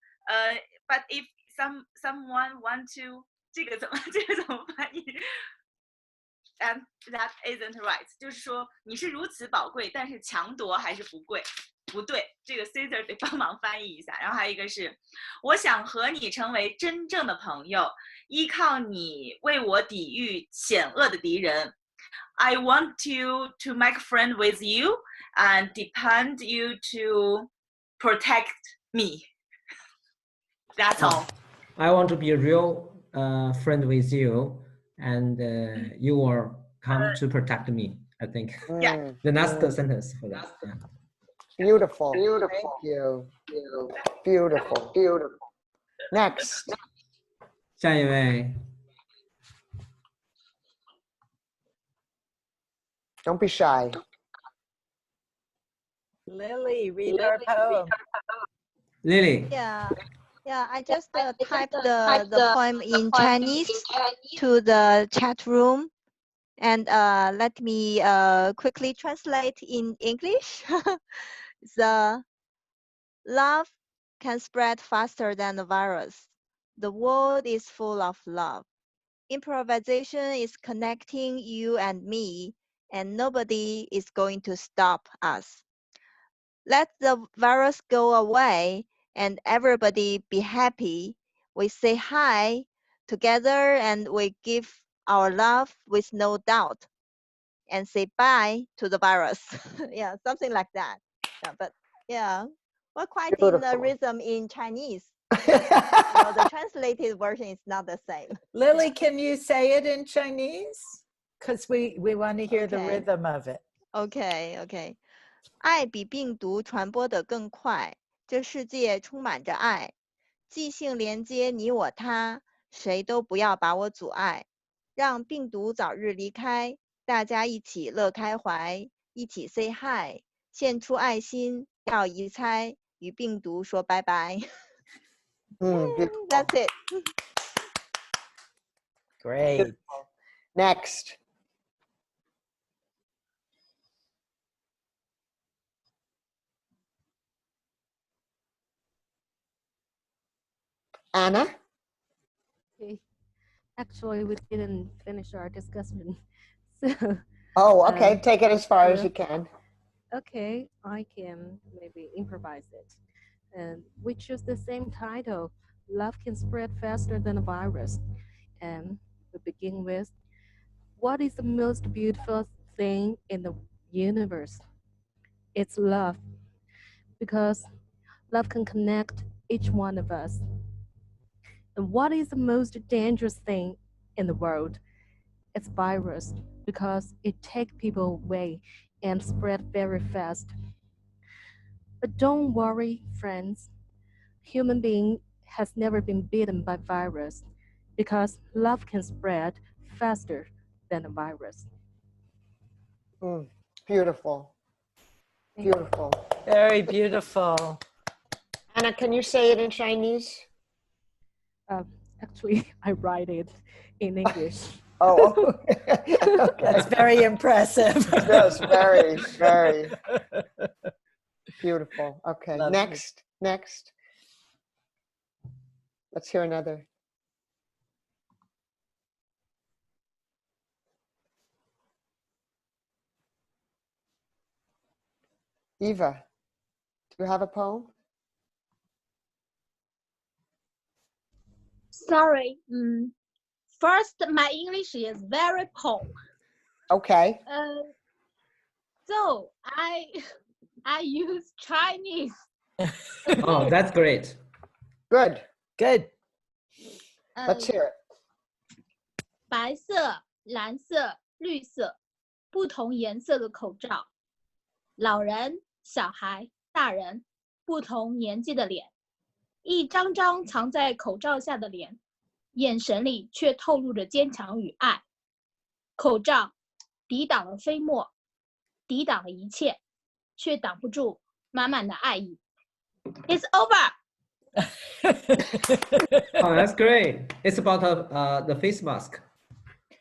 But if someone want to 这个怎么翻译？ And that isn't right. 就是说你是如此宝贵，但是强夺还是不贵。不对，这个 Caesar 得帮忙翻译一下。然后还有一个是，我想和你成为真正的朋友，依靠你为我抵御险恶的敌人。I want you to make a friend with you and depend you to protect me. That's all. I want to be a real friend with you, and you will come to protect me. I think. Yeah. The last sentence for that. Yeah. Beautiful. Thank you. Beautiful. Next. 下一位。 Don't be shy. Lily, read our poem. Lily. Yeah, I just typed the poem in Chinese to the chat room, and let me quickly translate in English. The love can spread faster than the virus. The world is full of love. Improvisation is connecting you and me, and nobody is going to stop us. Let the virus go away and everybody be happy. We say hi together and we give our love with no doubt and say bye to the virus. Yeah, something like that. Yeah, but yeah, we're quite in the rhythm in Chinese. The translated version is not the same. Lily, can you say it in Chinese? Because we want to hear the rhythm of it. Okay. 爱比病毒传播得更快，这世界充满着爱，即兴连接你我他，谁都不要把我阻碍，让病毒早日离开，大家一起乐开怀，一起 say hi， 献出爱心，要移猜，与病毒说拜拜。That's it. Great. Next. Anna? Okay. Actually, we didn't finish our discussion. So, okay. Take it as far as you can. Okay, I can maybe improvise it. And we choose the same title, Love Can Spread Faster Than a Virus. And we begin with, what is the most beautiful thing in the universe? It's love. Because Love can connect each one of us. And what is the most dangerous thing in the world? It's virus, because it takes people away and spread very fast. But don't worry, friends. Human being has never been bitten by virus, because love can spread faster than a virus. Beautiful. Beautiful. Very beautiful. Anna, can you say it in Chinese? Actually, I write it in English. Oh, okay. That's very impressive. Yes, very, very beautiful. Okay, Lovely. next. Let's hear another. Eva, do you have a poem? Sorry. First, my English is very poor. Okay. So I use Chinese. Oh, that's great. Good. Good. Let's hear it. 白色、蓝色、绿色，不同颜色的口罩。老人、小孩、大人，不同年纪的脸，一张张藏在口罩下的脸，眼神里却透露着坚强与爱。口罩抵挡了飞沫，抵挡了一切，却挡不住满满的爱意。It's over. Oh, that's great. It's about the face mask.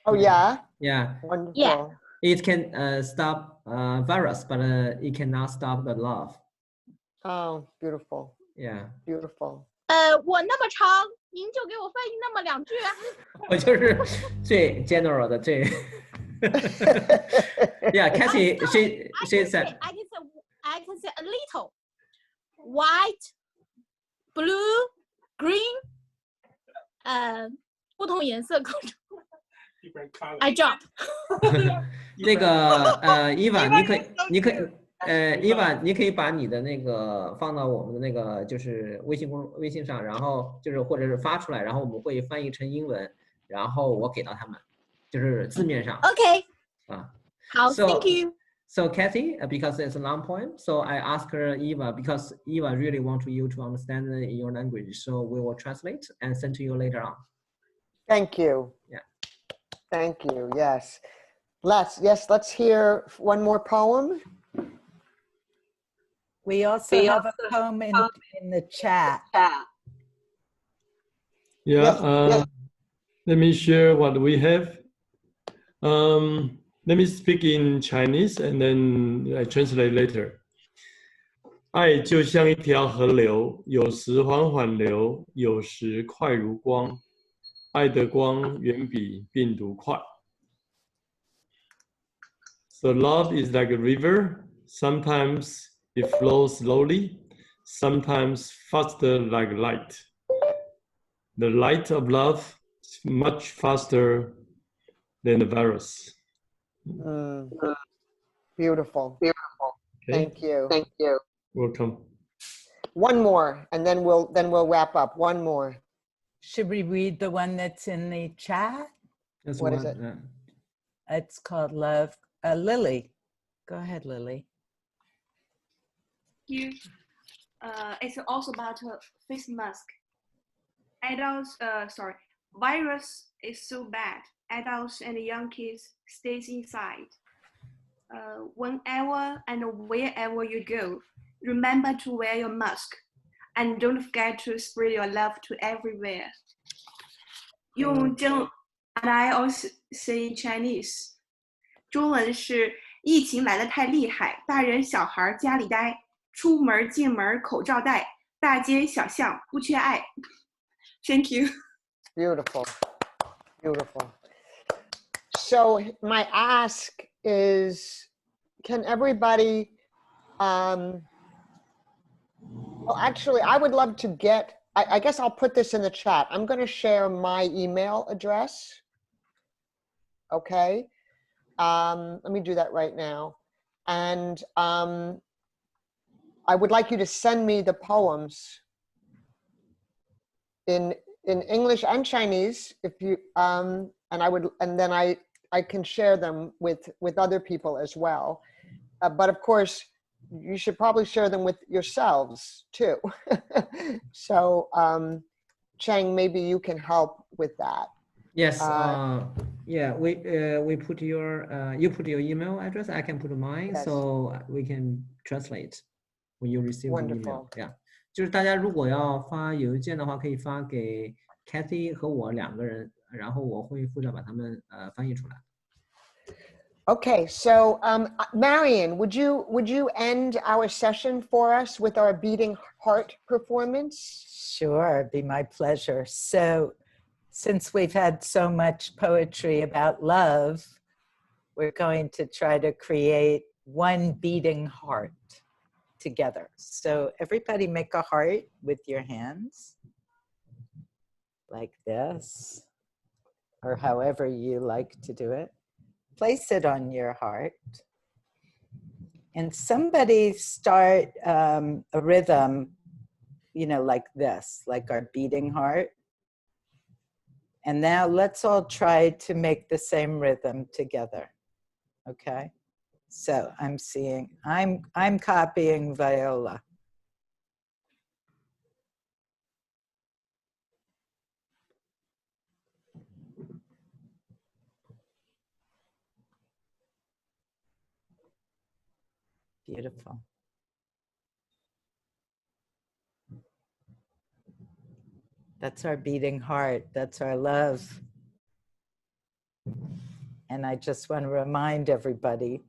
Oh, yeah? Yeah. Wonderful. Yeah. It can stop virus, but it cannot stop the love. Oh, beautiful. Yeah. Beautiful. 我那么长，您就给我翻译那么2句啊。我就是最 general 的最。Yeah, Cathy, she said. I can say a little. White, blue, green. 不同颜色口罩。I jump. 那个伊娃，你可以伊娃，你可以把你的那个放到我们的那个就是微信上，然后就是或者是发出来，然后我们会翻译成英文，然后我给到他们，就是字面上。Okay. 啊。好 ，Thank you. So Cathy, because it's a long poem, so I asked her Eva because Eva really want you to understand your language, so we will translate and send to you later on. Thank you. Yeah. Thank you. Yes. Let's hear one more poem. We also have a poem in the chat. Yeah. Let me share what we have. Let me speak in Chinese and then I translate later. 爱就像一条河流，有时缓缓流，有时快如光。爱的光远比病毒快。So love is like a river. Sometimes it flows slowly, sometimes faster like light. The light of love is much faster than the virus. Beautiful. Okay. Thank you. Welcome. One more, and then we'll wrap up. One more. Should we read the one that's in the chat? What is it? It's called Love. Lily. Go ahead, Lily. Here, it's also about a face mask. Virus is so bad. Adults and young kids stays inside. Whenever and wherever you go, remember to wear your mask, and don't forget to spread your love to everywhere. And I also say in Chinese. 中文是疫情来得太厉害，大人小孩家里待，出门进门口罩戴，大街小巷不缺爱。Thank you. Beautiful. So my ask is, can everybody, well, actually, I would love to get, I guess I'll put this in the chat. I'm going to share my email address. Okay. Let me do that right now. And I would like you to send me the poems in English and Chinese, if you and then I can share them with other people as well. But of course, you should probably share them with yourselves too. So Cheng, maybe you can help with that. Yes. Yeah. We put your you put your email address. I can put mine, Yes. so we can translate when you receive the email. Wonderful. Yeah. 就是大家如果要发邮件的话，可以发给 Cathy 和我2个人，然后我会负责把它们翻译出来。Okay, so Marian, would you end our session for us with our beating heart performance? Sure, it'd be my pleasure. So, since we've had so much poetry about love, we're going to try to create one beating heart together. So everybody make a heart with your hands, like this, or however you like to do it. Place it on your heart. And somebody start a rhythm, you know, like this, like our beating heart. And now let's all try to make the same rhythm together, okay? So I'm copying Viola. Beautiful. That's our beating heart. That's our love. And I just want to remind everybody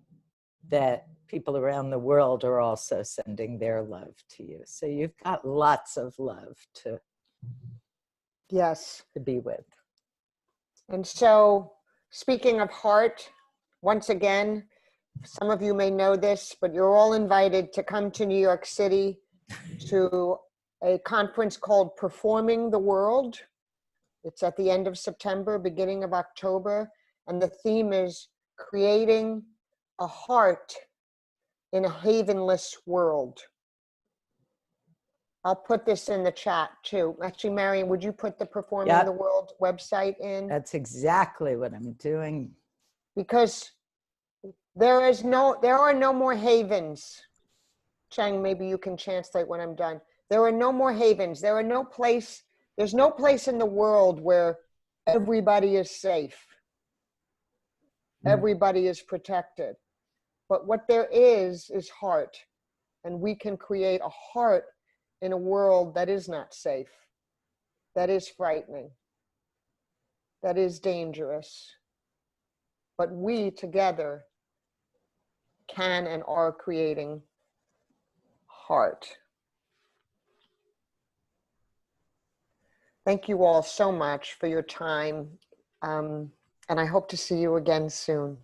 that people around the world are also sending their love to you. So you've got lots of love to be with. And so, speaking of heart, once again, some of you may know this, but you're all invited to come to New York City to a conference called Performing the World. It's at the end of September, beginning of October, and the theme is creating a heart in a havenless world. I'll put this in the chat too. Actually, Marian, would you put the Performing the World website in? That's exactly what I'm doing. Because there are no more havens. Cheng, maybe you can translate when I'm done. There are no more havens. There's no place in the world where everybody is safe. Everybody is protected. But what there is heart. And we can create a heart in a world that is not safe, that is frightening, that is dangerous. But we together can and are creating heart. Thank you all so much for your time. And I hope to see you again soon.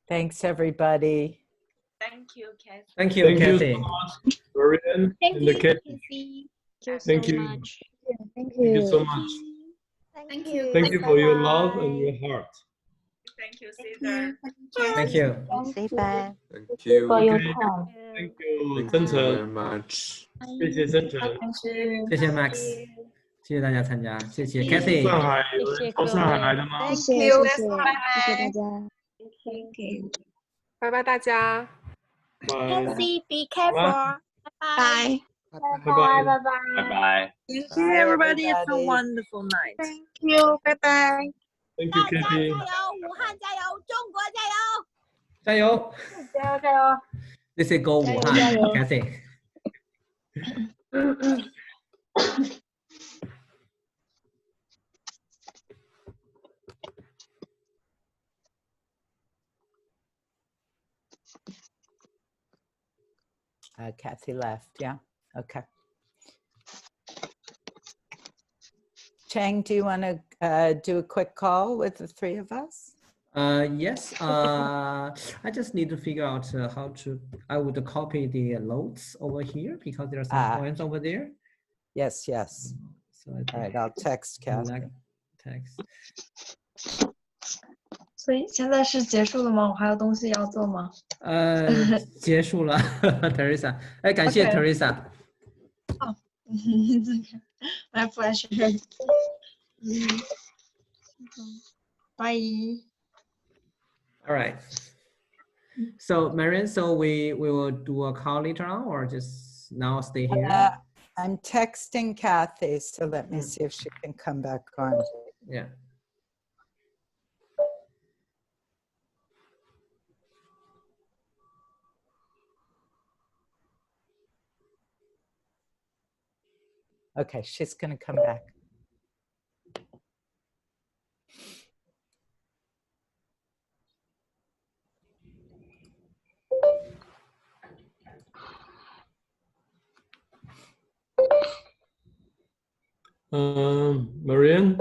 Thanks, everybody. Thank you, Cathy. Thank you, Cathy. So much, Marian. Thank and you, Cathy. Thank you so much. Thank Thank you so much. Thank you. Thank you for your love and your heart. Thank you, Caesar. Thank you. Say bye. Thank you. for your Okay. time. Thank you, Thank 真 you 诚 very much. 谢谢真诚。谢谢 Max，谢谢大家参加，谢谢 Cathy。上海有人从上海来的吗？ Thank 谢 you. 谢大家。拜拜大家。拜 Cathy, be careful. Bye. Bye bye. Bye bye. Thank Bye, you, everybody. It's a everybody. wonderful night. Thank you. Bye bye. Thank you, Cathy. 加油，武汉加油，中国加油！加油加油加油！ ！This is go 武汉加油，Cathy。Cathy left, yeah? Okay. Cheng, do you want to do a quick call with the three of us? Yes. I just need to figure out how to. I would copy the notes over here because there are some points over there. Yes, yes. So I think all right, I'll text Cathy. Text. 所以现在是结束了吗？我还有东西要做吗？结束了，Teresa。哎，感谢 Okay. Teresa。Oh, my pleasure. Bye. All right. So Marian, so we will do a call later on, or just now stay here? I'm texting Cathy, so let me see if she can come back on. Yeah. Okay, she's going to come back. Marian?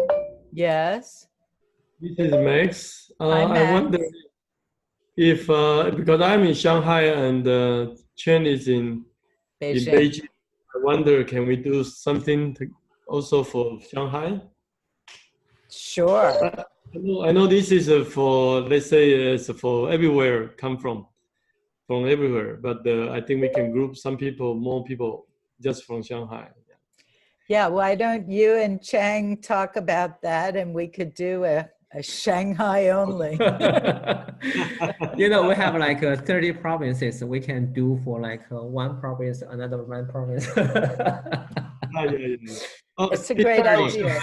Yes. This is Max. Hi, I Max. wonder if, because I'm in Shanghai and Chen is in Beijing, I wonder, can we do something also for Shanghai? Sure. I know this is for, let's say, it's for everywhere, come from everywhere, but I think we can group some people, more people, just from Shanghai. Yeah, why don't you and Cheng talk about that, and we could do a Shanghai only. You know, we have like 30 provinces. We can do for like one province, another one province. Oh, it's a great idea.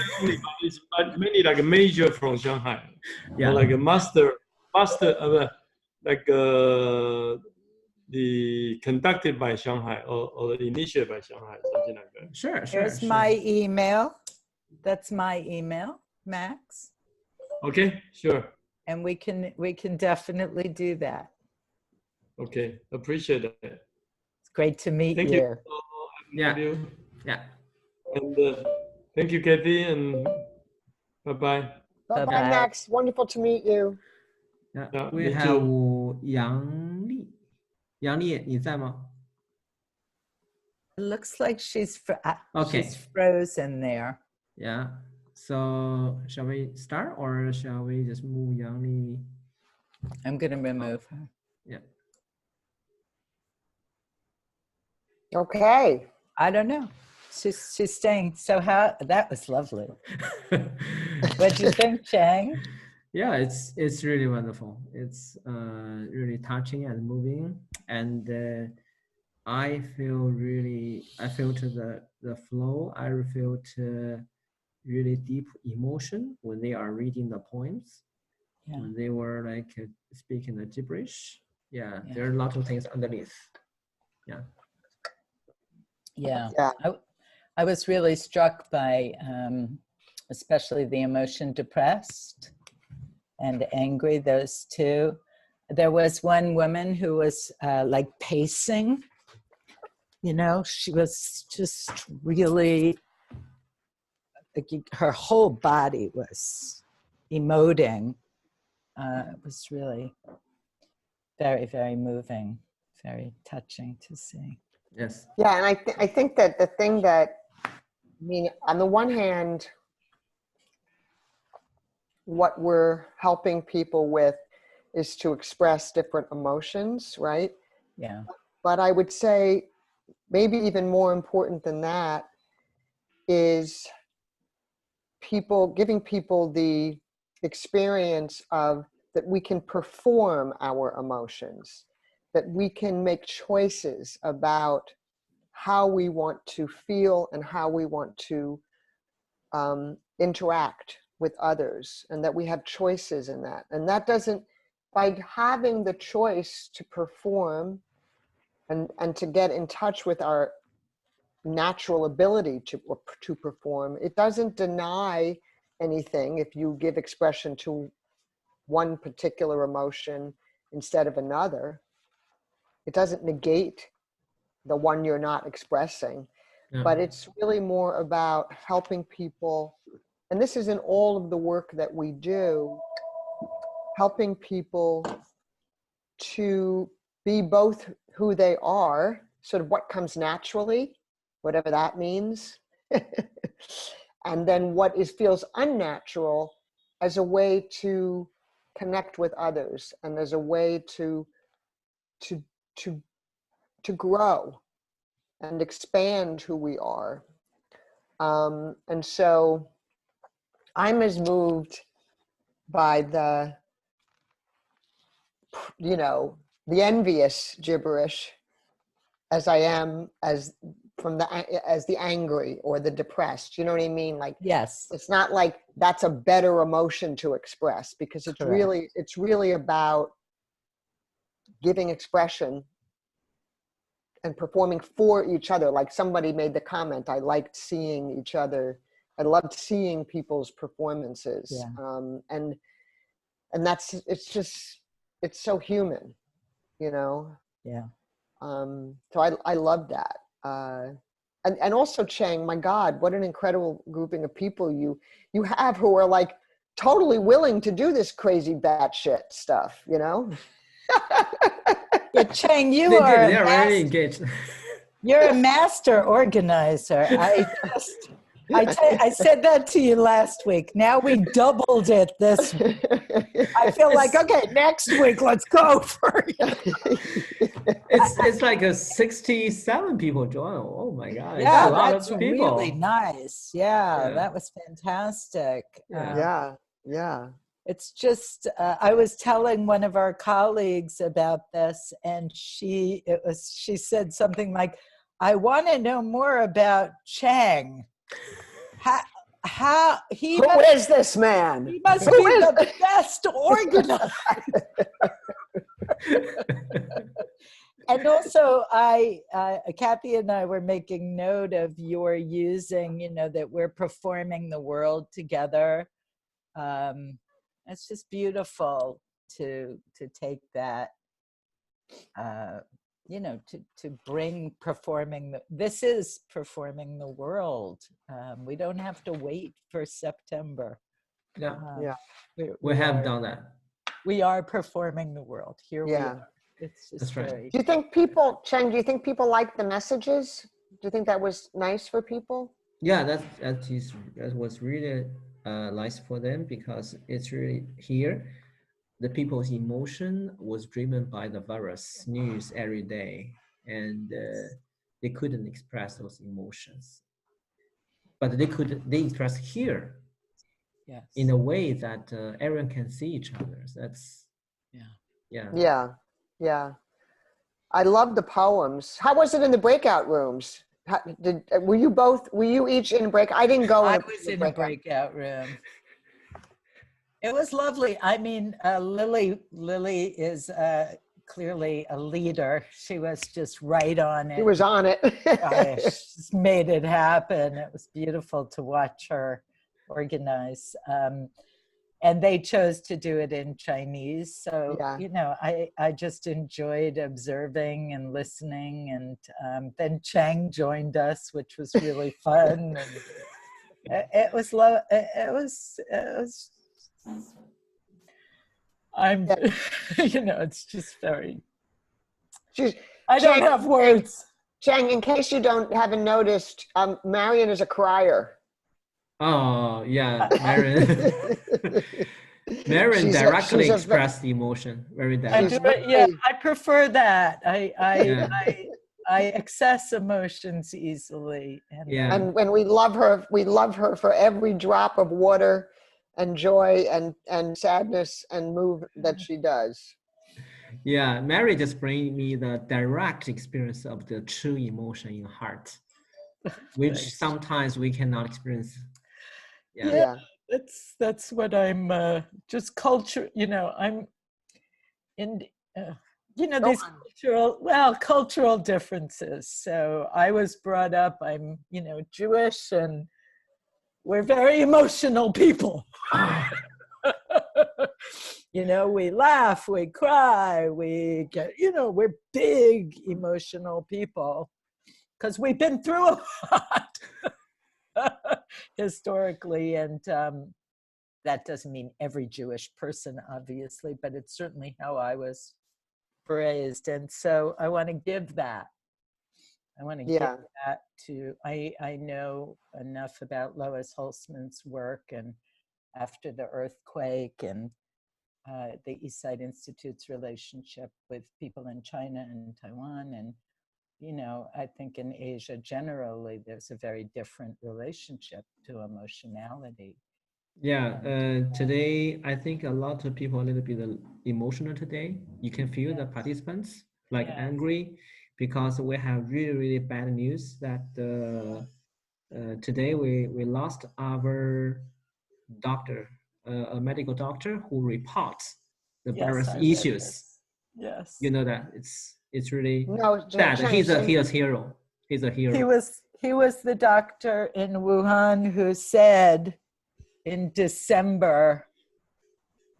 It's many like a major from Shanghai. Yeah. Or like a master, like the conducted by Shanghai or initiated by Shanghai, something like that. Sure. Here's my email. That's my email, Max. Okay, sure. And we can definitely do that. Okay, appreciate that. It's great to meet Thank you. Yeah. Yeah. And thank you, Cathy, and bye-bye. Bye-bye, Max. Wonderful to meet you. Yeah, we have Yang Li. Yang Li, 你在吗? It looks like she's Okay. she's frozen there. Yeah. So shall we start, or shall we just move Yang Li? I'm going to remove her. Yeah. Okay. I don't know. She's staying. So that was lovely. What do you think, Cheng? Yeah, it's really wonderful. It's really touching and moving, and I felt the flow. I felt really deep emotion when they are reading the poems. Yeah. When they were like speaking the gibberish. Yeah, there are a lot of things underneath. Yeah. Yeah. I was really struck by especially the emotion depressed and angry, those two. There was one woman who was like pacing, you know, she was just really, her whole body was emoting. It was really very, very moving, very touching to see. Yes. Yeah, and I think that the thing that, I mean, on the one hand, what we're helping people with is to express different emotions, right? Yeah. But I would say maybe even more important than that is giving people the experience of that we can perform our emotions, that we can make choices about how we want to feel and how we want to interact with others, and that we have choices in that. And that doesn't, by having the choice to perform and to get in touch with our natural ability to perform, it doesn't deny anything if you give expression to one particular emotion instead of another. It doesn't negate the one you're not expressing, but it's really more about helping people, and this is in all of the work that we do, helping people to be both who they are, sort of what comes naturally, whatever that means, and then what feels unnatural as a way to connect with others and as a way to grow and expand who we are. And so I'm as moved by the, you know, the envious gibberish as I am as the angry or the depressed. You know what I mean? Like, yes, it's not like that's a better emotion to express, because it's really about giving expression and performing for each other. Like somebody made the comment, I liked seeing each other. I loved seeing people's performances. And that's, it's so human, you know? Yeah. So I love that. And also, Cheng, my God, what an incredible grouping of people you have who are like totally willing to do this crazy batshit stuff, you know? Yeah, Cheng, They're very engaged. You're a master organizer. I said that to you last week. Now we doubled it this week. I feel like, okay, next week, let's go for it. It's like a 67 people join. Oh my God. Yeah, it's a lot that's of people. really nice. Yeah, Yeah. that was fantastic. Yeah. It's just, I was telling one of our colleagues about this, and she said something like, I want to know more about Cheng. Who is this man? He must be the best organizer. And also, Cathy and I were making note of your using, you know, that we're performing the world together. It's just beautiful to take that, you know, to bring performing. This is performing the world. We don't have to wait for September. Yeah. We have done that. We are performing the world. Here we are. It's just That's right. very. Do you think people, Cheng, do you think people like the messages? Do you think that was nice for people? Yeah, that was really nice for them, because it's really here. The people's emotion was driven by the virus news every day, and they couldn't express those emotions. But they express here. Yes. In a way that everyone can see each other. That's Yeah. I love the poems. How was it in the breakout rooms? Were you each in break? I didn't go. I was in a breakout room. It was lovely. I mean, Lily is clearly a leader. She was just right on it. She was on it. She just made it happen. It was beautiful to watch her organize. And they chose to do it in Chinese. So, you know, I just enjoyed observing and listening. And then Cheng joined us, which was really fun. And it was, you know, it's just very, I don't have words. Cheng, in case you haven't noticed, Marian is a crier. Oh, yeah, Marian. Marian directly expressed the emotion, very directly. I prefer that. I access emotions easily. And when we love her for every drop of water and joy and sadness and move that she does. Yeah, Mary just bring me the direct experience of the true emotion in heart, which sometimes we cannot experience. Yeah. That's what I'm just culture, you know, I'm in, you know, these cultural differences. So I was brought up, I'm, you know, Jewish, and we're very emotional people. You know, we laugh, we cry, we get, you know, we're big emotional people because we've been through a lot historically. And that doesn't mean every Jewish person, obviously, but it's certainly how I was raised. And so I want to give that. I want to give that to, I know enough about Lois Holtzman's work and after the earthquake, and the East Side Institute's relationship with people in China and Taiwan. And, you know, I think in Asia generally, there's a very different relationship to emotionality. Yeah, today I think a lot of people are a little bit emotional today. You can feel the participants like angry because we have really, really bad news that today we lost our doctor, a medical doctor who reports the virus I read issues. this. Yes. You know that it's really No, sad. Cheng, He's a so- hero. He's a hero. He was the doctor in Wuhan who said in December,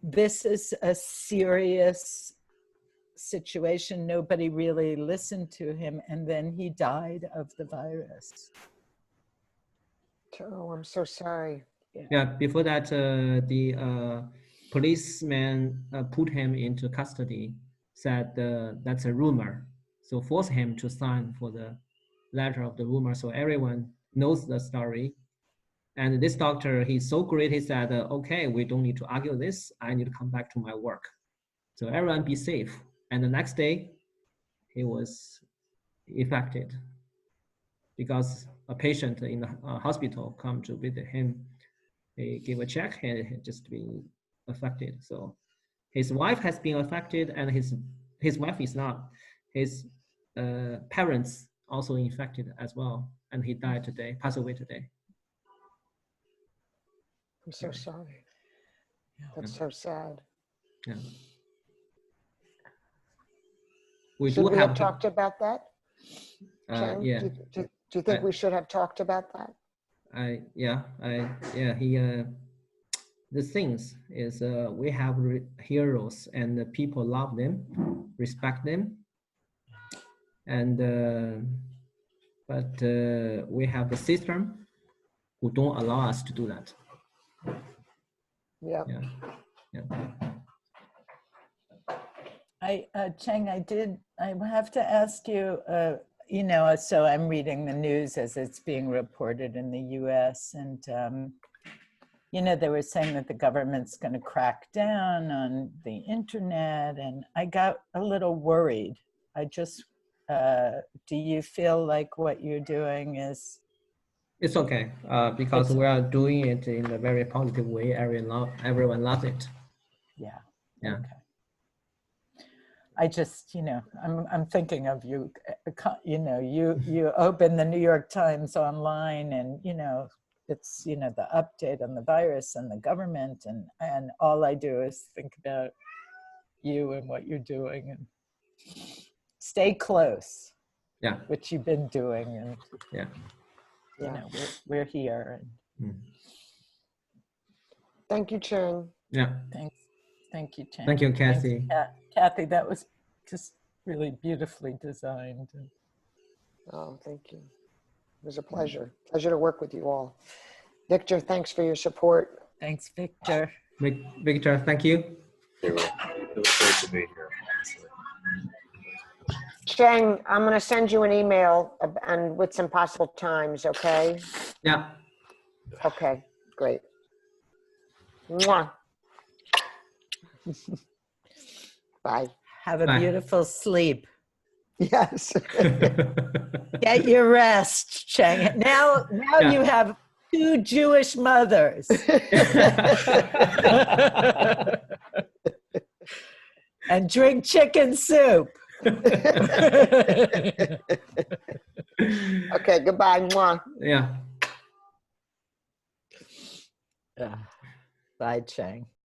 this is a serious situation. Nobody really listened to him. And then he died of the virus. Oh, I'm so sorry. Yeah, before that, the policeman put him into custody, said that's a rumor. So force him to sign for the letter of the rumor so everyone knows the story. And this doctor, he's so great, he said, okay, we don't need to argue this. I need to come back to my work. So everyone be safe. And the next day, he was affected because a patient in the hospital come to visit him. He gave a check and he just been affected. So his wife has been affected and his wife is not. His parents also infected as well. And he died today, passed away today. I'm so sorry. That's so sad. Yeah. We Should do we have have talked about that? Cheng? yeah. Do you think we should have talked about that? The things is we have heroes and the people love them, respect them, and but we have the system who don't allow us to do that. Yeah. Cheng, I have to ask you, you know, so I'm reading the news as it's being reported in the US and, you know, they were saying that the government's going to crack down on the internet and I got a little worried. I just, do you feel like what you're doing is? It's okay because we are doing it in a very positive way. Everyone loves it. Yeah. Yeah. Okay. I just, you know, I'm thinking of you, you know, you open the New York Times online and, you know, it's, you know, the update on the virus and the government and all I do is think about you and what you're doing and stay close. Yeah. Which you've been doing and yeah. You know, we're here. And Thank you, Cheng. Yeah. Thank you, Cheng. Thank you, Cathy. Thanks, Cathy, that was just really beautifully designed. Oh, thank you. It was a pleasure. Pleasure to work with you all. Victor, thanks for your support. Thanks, Victor. Victor, thank you. It was great to be here. Cheng, I'm going to send you an email and with some possible times, okay? Yeah. Okay, great. Mwah. Bye. Have a beautiful sleep. Yes. Get your rest, Cheng. Now you have 2 Jewish mothers. And drink chicken soup. Okay, goodbye. Mwah. Yeah. Bye, Cheng.